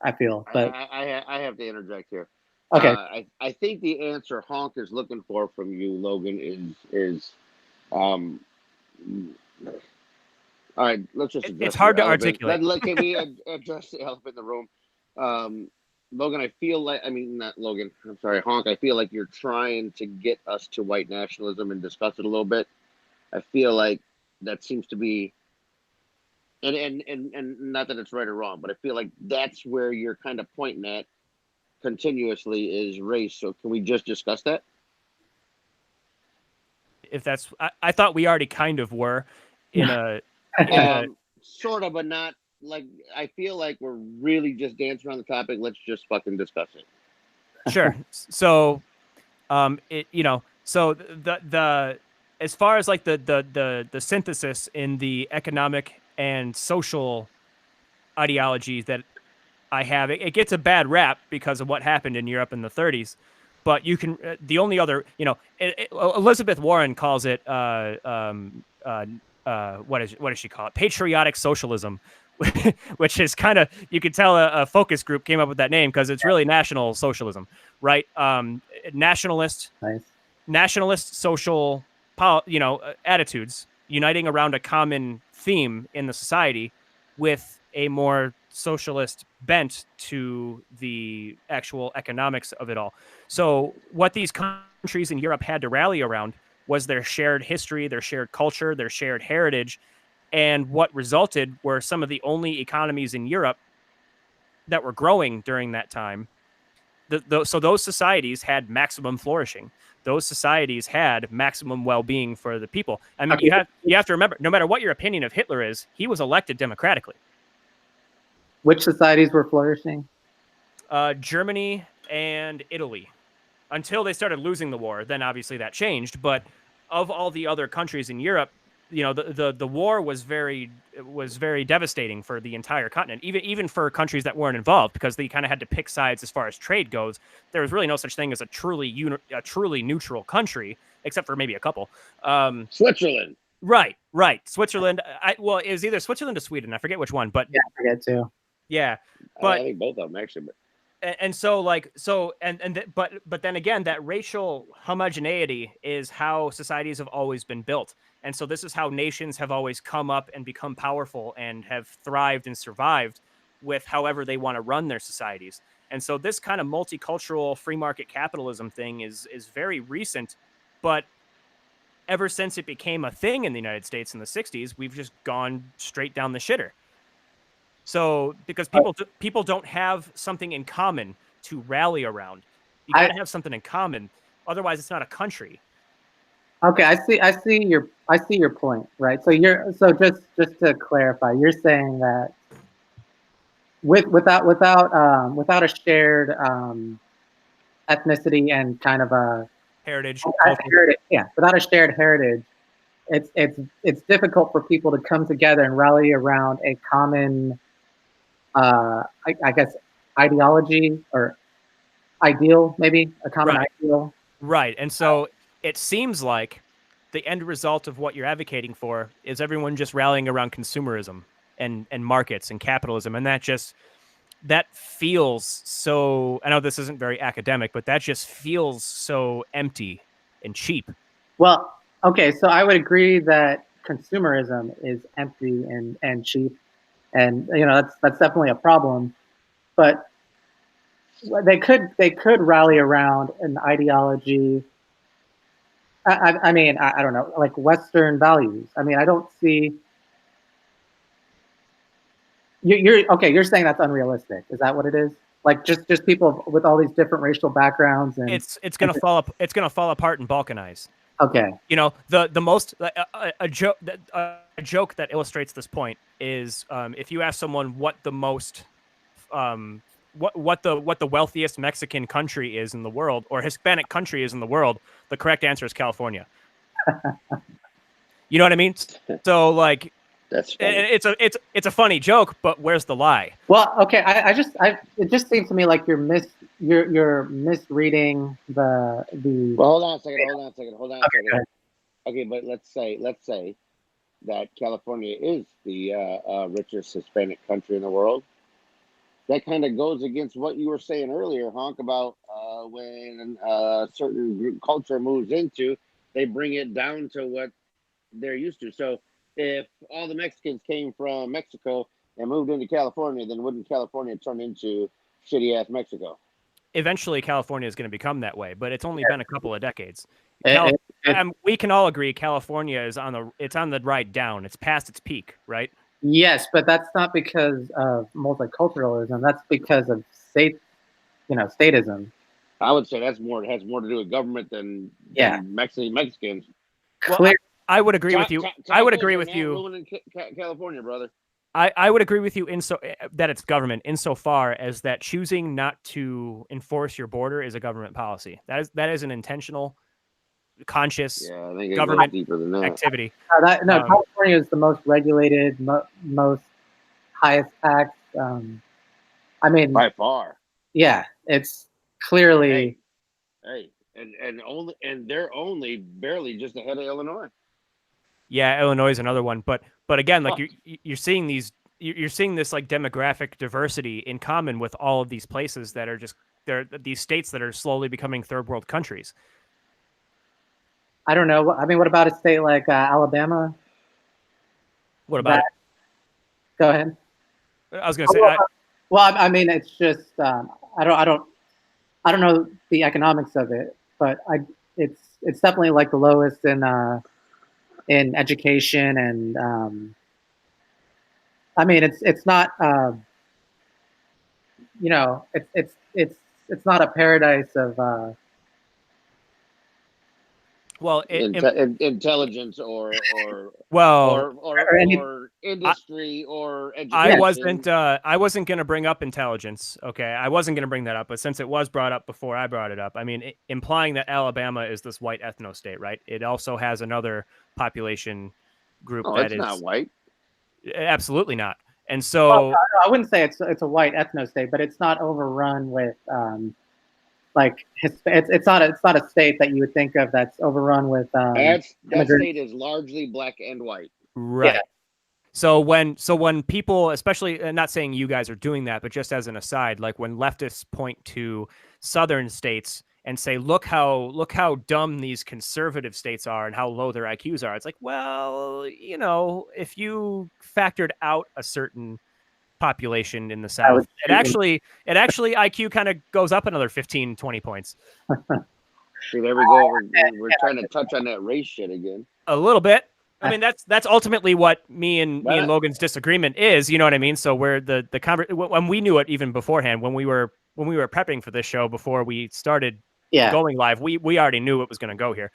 I feel. But I have to interject here. Okay. I think the answer Honk is looking for from you, Logan, is all right, let's just address it's hard to elephant. articulate. Can we address the elephant in the room? Logan, I feel like, I mean, not Logan, I'm sorry, Honk, I feel like you're trying to get us to white nationalism and discuss it a little bit. I feel like that seems to be, and not that it's right or wrong, but I feel like that's where you're kind of pointing at continuously is race. So can we just discuss that? If that's, I thought we already kind of were in a sort of, but not. Like, I feel like we're really just dancing around the topic. Let's just fucking discuss it. Sure. So, so the as far as like the synthesis in the economic and social ideology that I have, it gets a bad rap because of what happened in Europe in the 30s. But you can the only other, Elizabeth Warren calls it what does she call it? Patriotic socialism. Which is kind of, you could tell a focus group came up with that name because it's really national socialism, right? Nationalist social, attitudes uniting around a common theme in the society with a more socialist bent to the actual economics of it all. So what these countries in Europe had to rally around was their shared history, their shared culture, their shared heritage. And what resulted were some of the only economies in Europe that were growing during that time. So those societies had maximum flourishing. Those societies had maximum well-being for the people. I mean, Okay. you have to remember, no matter what your opinion of Hitler is, he was elected democratically. Which societies were flourishing? Germany and Italy, until they started losing the war. Then obviously that changed. But of all the other countries in Europe, the war was very devastating for the entire continent, even for countries that weren't involved, because they kind of had to pick sides as far as trade goes. There was really no such thing as a truly neutral country, except for maybe a couple. Switzerland. Right. Switzerland. It was either Switzerland or Sweden. I forget which one, but Yeah, I forget too. yeah. I But think both of them actually. But then again, that racial homogeneity is how societies have always been built. And so this is how nations have always come up and become powerful and have thrived and survived, with however they want to run their societies. And so this kind of multicultural free market capitalism thing is very recent, but ever since it became a thing in the United States in the 60s, we've just gone straight down the shitter. So because people don't have something in common to rally around. You got to have something in common, otherwise it's not a country. Okay, I see your point, right? So just to clarify, you're saying that without a shared ethnicity and kind of a Heritage, heritage, yeah, without a shared heritage, it's difficult for people to come together and rally around a common, I guess, ideology or ideal, maybe a common ideal. Right. And so it seems like the end result of what you're advocating for is everyone just rallying around consumerism and markets and capitalism. And that feels so, I know this isn't very academic, but that just feels so empty and cheap. Well, okay, so I would agree that consumerism is empty and cheap, and that's definitely a problem. But they could rally around an ideology. I mean, I don't know, like Western values. I mean, I don't see. You're okay. You're saying that's unrealistic. Is that what it is? Like just people with all these different racial backgrounds, and it's gonna fall up. It's gonna fall apart and balkanize. Okay. The most a joke that illustrates this point is if you ask someone what the most what the wealthiest Mexican country is in the world, or Hispanic country is in the world, the correct answer is California. You know what I mean? So like, that's funny. it's a funny joke, but where's the lie? Well, okay, it just seems to me like you're misreading the. Well, hold on a second. Okay, but let's say that California is the richest Hispanic country in the world. That kind of goes against what you were saying earlier, Honk, about when a certain group culture moves into, they bring it down to what they're used to. So if all the Mexicans came from Mexico and moved into California, then wouldn't California turn into shitty ass Mexico? Eventually, California is going to become that way, but it's only been a couple of decades. We can all agree California is on the ride down. It's past its peak, right? Yes, but that's not because of multiculturalism. That's because of statism. I would say has more to do with government than Mexicans. Well, I would agree with you. I would agree with you. In California, brother. I would agree with you that it's government insofar as that choosing not to enforce your border is a government policy. That is an intentional, conscious government deeper than that. activity. California is the most regulated, most highest tax. I mean, by far. Yeah, it's clearly. Hey, and they're only barely just ahead of Illinois. Yeah, Illinois is another one, but again, like you're seeing this like demographic diversity in common with all of these places that are these states that are slowly becoming third world countries. I don't know. I mean, what about a state like Alabama? What about it? Go ahead. I was going to say, well, I mean, it's just I don't know the economics of it, but it's definitely like the lowest in education, and I mean, it's not you know, it's not a paradise of well, Intelligence or well, or any. industry or I Yeah, education. wasn't going to bring up intelligence. Okay, I wasn't going to bring that up, but since it was brought up before I brought it up, I mean, implying that Alabama is this white ethno state, right? It also has another population group Oh, that it's not is white. absolutely not. And well, so, I wouldn't say it's a white ethno state, but it's not overrun with like it's not a state that you would think of that's overrun with That immigrants. state is largely black and white. Yeah, right. So when people, especially not saying you guys are doing that, but just as an aside, like when leftists point to southern states and say, look how dumb these conservative states are and how low their IQs are. It's like, well, if you factored out a certain population in the I would South, it shoot. actually IQ kind of goes up another 15, 20 points. See, there we go. We're trying to touch on that race shit again. A little bit. I mean, that's ultimately what me and But Logan's disagreement is. You know what I mean? So where the when we knew it even beforehand, when we were prepping for this show before we started Yeah, going live, we already knew it was going to go here.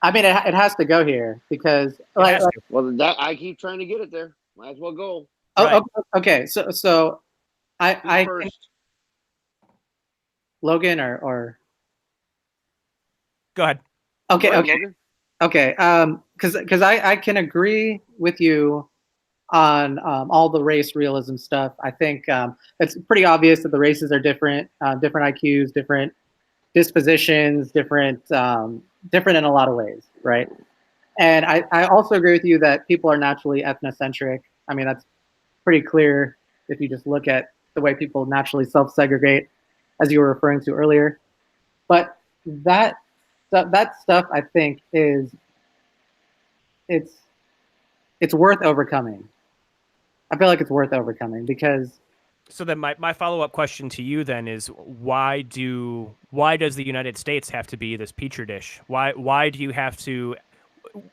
I mean, it has to go here because It has to. well, that I keep trying to get it there. Might as well go. Right. okay. So I think First, Logan or Go ahead. okay, Go ahead, okay, Logan. okay. Because I can agree with you on all the race realism stuff. I think it's pretty obvious that the races are different, different IQs, different dispositions, different in a lot of ways, right? And I also agree with you that people are naturally ethnocentric. I mean, that's pretty clear if you just look at the way people naturally self-segregate, as you were referring to earlier. But that that stuff, I think, it's it's worth overcoming. I feel like it's worth overcoming because So then my follow-up question to you then is why does the United States have to be this petri dish? Why do you have to,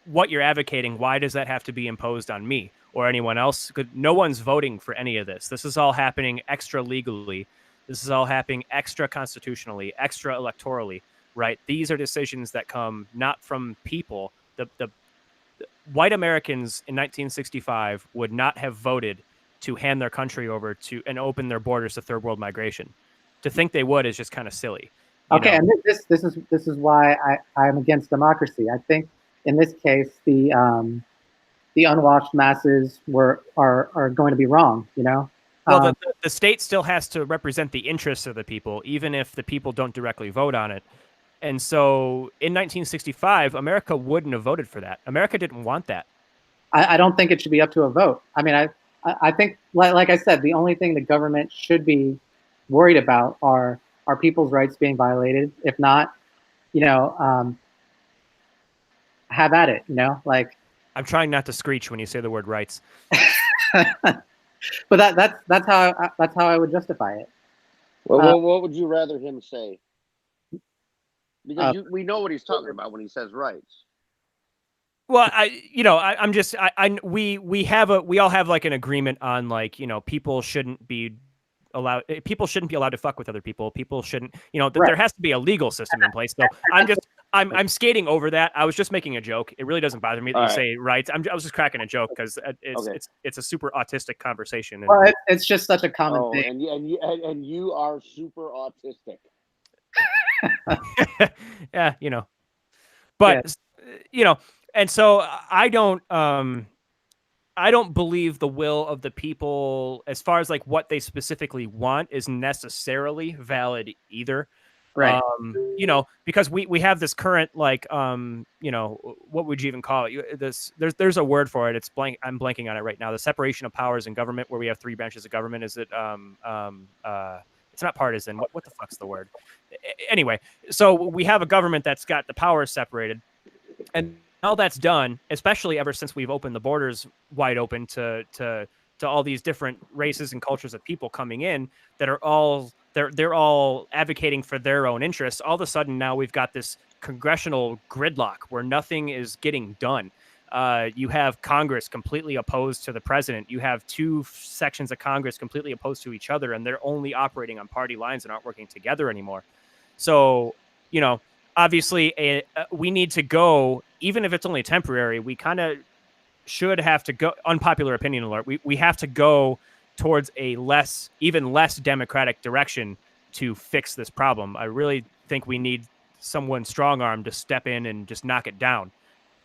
what you're advocating, why does that have to be imposed on me or anyone else? Because no one's voting for any of this. This is all happening extra legally. This is all happening extra constitutionally, extra electorally, right? These are decisions that come not from people. The white Americans in 1965 would not have voted to hand their country over to and open their borders to third world migration. To think they would is just kind of silly. okay, and this is why I'm against democracy. I think in this case the unwashed masses are going to be wrong. You know. Well, the state still has to represent the interests of the people, even if the people don't directly vote on it. And so in 1965, America wouldn't have voted for that. America didn't want that. I don't think it should be up to a vote. I mean, I think, like I said, the only thing the government should be worried about are people's rights being violated. If not, you know, have at it. You know, like. I'm trying not to screech when you say the word rights. But that's how I would justify it. Well, what would you rather him say? Because we know what he's talking about when he says rights. Well, we all have like an agreement on like, people shouldn't be allowed to fuck with other people. People shouldn't, Right. there has to be a legal system in place. So I'm skating over that. I was just making a joke. It really doesn't bother me that you say rights. I was just cracking a joke because it's a super autistic conversation. And, Well, it's just such a common thing. And you are super autistic. yeah, but and so I don't believe the will of the people as far as like what they specifically want is necessarily valid either. Right. Because we have this current like what would you even call it? There's a word for it. It's blank. I'm blanking on it right now. The separation of powers in government, where we have three branches of government. Is it it's not partisan. What the fuck's the word? Anyway, so we have a government that's got the powers separated, and all that's done, especially ever since we've opened the borders wide open to to all these different races and cultures of people coming in that are all they're all advocating for their own interests. All of a sudden now we've got this congressional gridlock where nothing is getting done. You have Congress completely opposed to the president. You have two sections of Congress completely opposed to each other, and they're only operating on party lines and aren't working together anymore. So, you know, obviously, we need to go, even if it's only temporary. We kind of should have to go. Unpopular opinion alert. We have to go towards a even less democratic direction to fix this problem. I really think we need someone strong arm to step in and just knock it down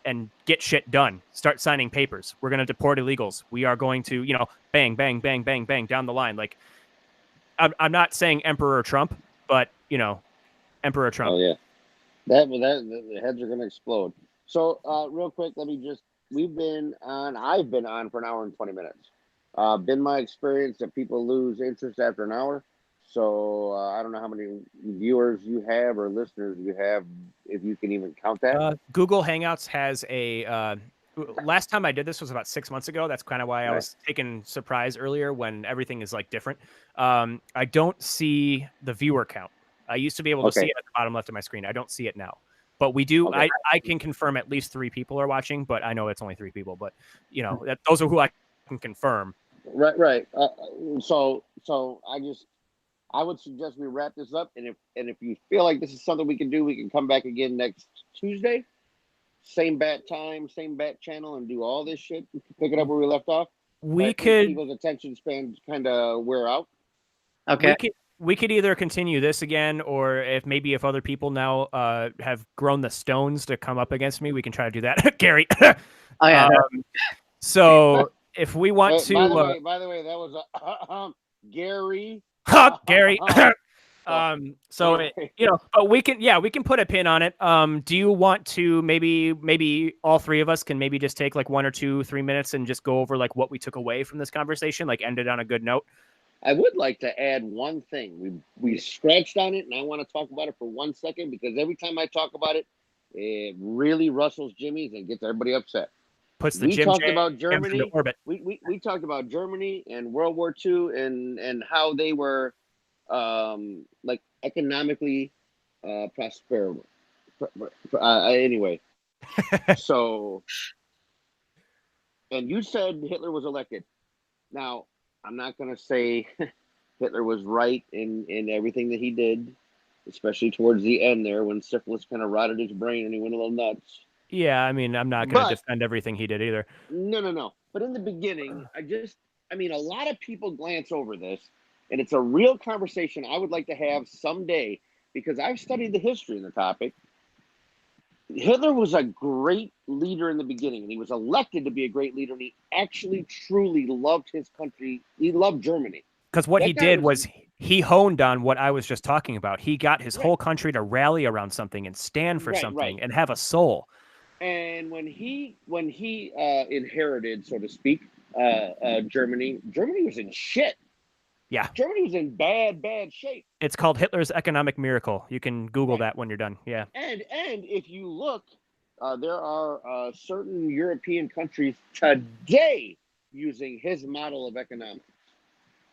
and get shit done. Start signing papers. We're going to deport illegals. We are going to, bang, bang, bang, bang, bang down the line. Like, I'm not saying Emperor Trump, but Emperor Trump. Oh yeah, the heads are going to explode. So real quick, I've been on for an hour and 20 minutes. Been my experience that people lose interest after an hour. So I don't know how many viewers you have or listeners you have, if you can even count that. Google Hangouts has last time I did this was about 6 months ago. That's kind of why I was taken surprise earlier when everything is like different. I don't see the viewer count. I used to be able to see it at the bottom left of my screen. I don't see it now. But we do. Okay. I can confirm at least 3 people are watching, but I know it's only 3 people. But those are who I can confirm. Right. So I would suggest we wrap this up, and if you feel like this is something we can do, we can come back again next Tuesday, same bat time, same bat channel, and do all this shit. Pick it up where we left off. People's attention span kind of wear out. Okay. We could either continue this again, or if other people now have grown the stones to come up against me, we can try to do that. Gary. Oh yeah. So if we want to, by the way, that was Gary. Gary. But we can put a pin on it. Do you want to maybe all 3 of us can maybe just take like 1 or 2, 3 minutes and just go over like what we took away from this conversation, like end it on a good note? I would like to add one thing. We scratched on it, and I want to talk about it for 1 second, because every time I talk about it, it really rustles Jimmy's and gets everybody upset. We talked about Germany. Into orbit. We talked about Germany and World War II and how they were like economically prosperous. Anyway, so, and you said Hitler was elected. Now, I'm not going to say Hitler was right in everything that he did, especially towards the end there when syphilis kind of rotted his brain and he went a little nuts. Yeah, I mean, I'm not going to defend everything he did either. No. But in the beginning, a lot of people glance over this, and it's a real conversation I would like to have someday, because I've studied the history in the topic. Hitler was a great leader in the beginning, and he was elected to be a great leader, and he actually truly loved his country. He loved Germany. Because what he did was he honed on what I was just talking about. He got his whole country to rally around something and stand for something and have a soul. And when he inherited, so to speak, Germany was in shit. Yeah. Germany was in bad shape. It's called Hitler's economic miracle. You can Google that when you're done. Yeah. And if you look, there are certain European countries today using his model of economics.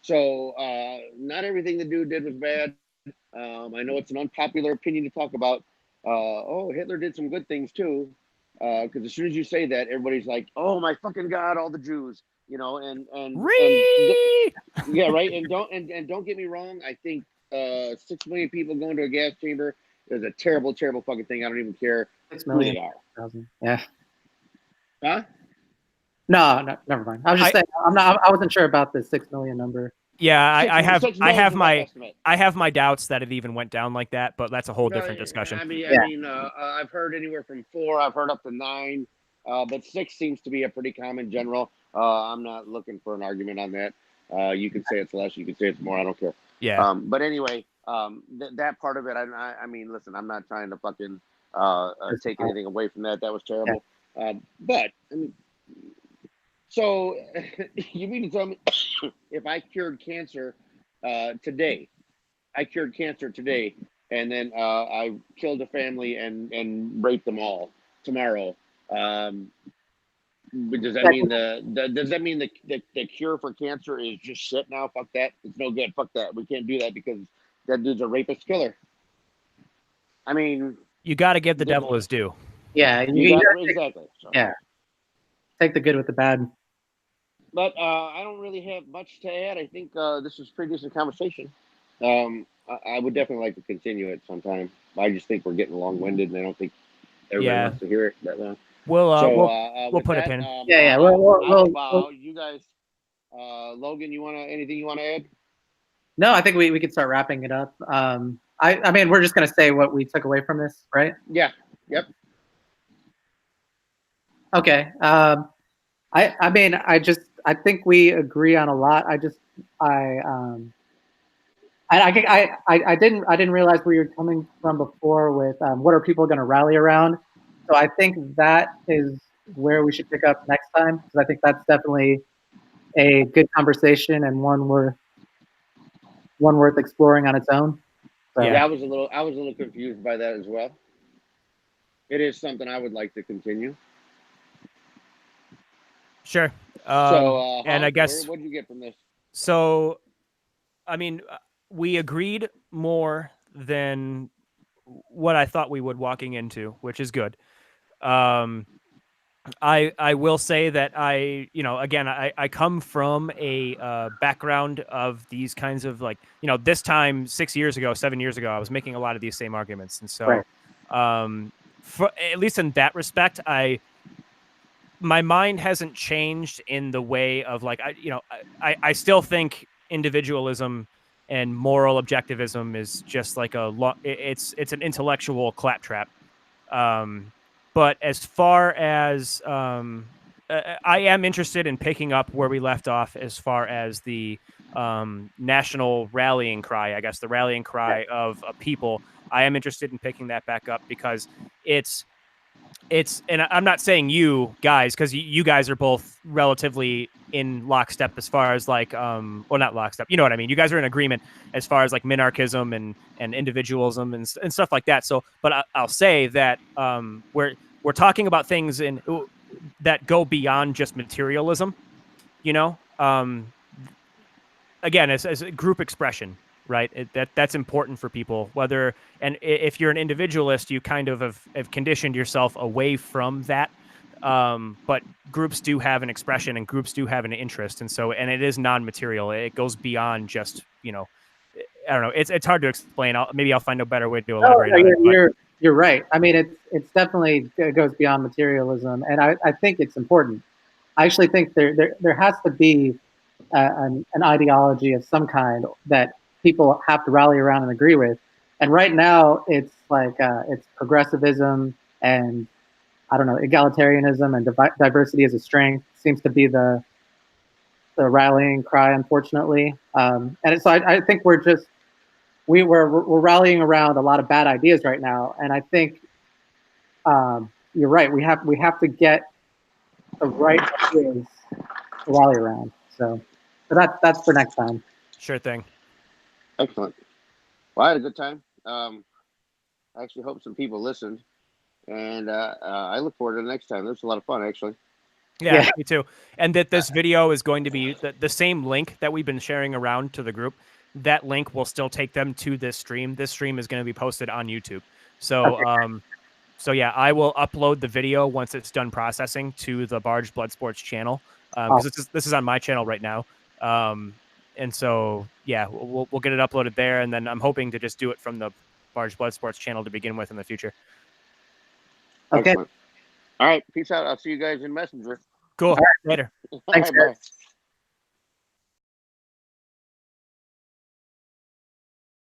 So not everything the dude did was bad. I know it's an unpopular opinion to talk about. Hitler did some good things too. Because as soon as you say that, everybody's like, "Oh my fucking God, all the Jews," and yeah, right. And don't get me wrong. I think 6 million people going to a gas chamber is a terrible, terrible fucking thing. I don't even care 6 million. Who they are. Yeah. Huh? No, never mind. I was just saying. I wasn't sure about the 6 million number. Yeah, I have my doubts that it even went down like that, but that's a whole different discussion. I've heard anywhere from 4. I've heard up to 9, but 6 seems to be a pretty common general. I'm not looking for an argument on that. You can say it's less, you can say it's more. I don't care. Yeah. But anyway, that part of it. I mean, listen, I'm not trying to fucking take anything away from that. That was terrible. Yeah. But I mean. So, you mean to tell me if I cured cancer today, and then I killed a family and raped them all tomorrow, But does that mean the cure for cancer is just shit now? Fuck that. It's no good. Fuck that. We can't do that because that dude's a rapist killer. I mean, You got to give the devil his due. Yeah, exactly. So. Yeah, take the good with the bad. But I don't really have much to add. I think this was a pretty decent conversation. I would definitely like to continue it sometime. I just think we're getting long-winded, and I don't think everybody wants to hear it that long. We'll put that, a pin. We'll you guys, Logan, anything you want to add? No, I think we could start wrapping it up. I mean, we're just gonna say what we took away from this, right? Yeah. Yep. Okay. I mean, I think we agree on a lot. I didn't realize where you're coming from before with what are people going to rally around. So I think that is where we should pick up next time, because I think that's definitely a good conversation and one worth exploring on its own. So. Yeah, I was a little confused by that as well. It is something I would like to continue. Sure. And I guess what did you get from this? So, I mean, we agreed more than what I thought we would walking into, which is good. I will say that again, I come from a background of these kinds of this time 6 years ago, 7 years ago, I was making a lot of these same arguments. And so, for at least in that respect, my mind hasn't changed in the way of I still think individualism and moral objectivism is just like it's an intellectual claptrap. But as far as I am interested in picking up where we left off as far as the national rallying cry, I guess the rallying cry of a people. I am interested in picking that back up because it's, and I'm not saying you guys, because you guys are both relatively in lockstep as far as well, not lockstep, you know what I mean? You guys are in agreement as far as like minarchism and individualism and stuff like that. So, but I'll say that we're talking about things that go beyond just materialism, again, as a group expression, right? That's important for people. And if you're an individualist, you kind of have conditioned yourself away from that. But groups do have an expression, and groups do have an interest, and it is non-material. It goes beyond just I don't know. It's hard to explain. Maybe I'll find a better way to elaborate on it. You're right. I mean, it's definitely goes beyond materialism, and I think it's important. I actually think there has to be an ideology of some kind that people have to rally around and agree with. And right now, it's like it's progressivism and I don't know, egalitarianism and diversity as a strength seems to be the rallying cry, unfortunately. And so I think we're rallying around a lot of bad ideas right now, and I think you're right. We have to get the right ideas to rally around. So that's for next time. Sure thing. Excellent. Well, I had a good time. I actually hope some people listened, and I look forward to the next time. It was a lot of fun, actually. Yeah, me too. And that this video is going to be the same link that we've been sharing around to the group. That link will still take them to this stream. This stream is going to be posted on YouTube. So, so yeah, I will upload the video once it's done processing to the Barge Bloodsports channel. Because this is on my channel right now. And so, yeah, we'll get it uploaded there. And then I'm hoping to just do it from the Barge Bloodsports channel to begin with in the future. Okay. Excellent. All right. Peace out. I'll see you guys in Messenger. Cool. Later. Thanks, guys.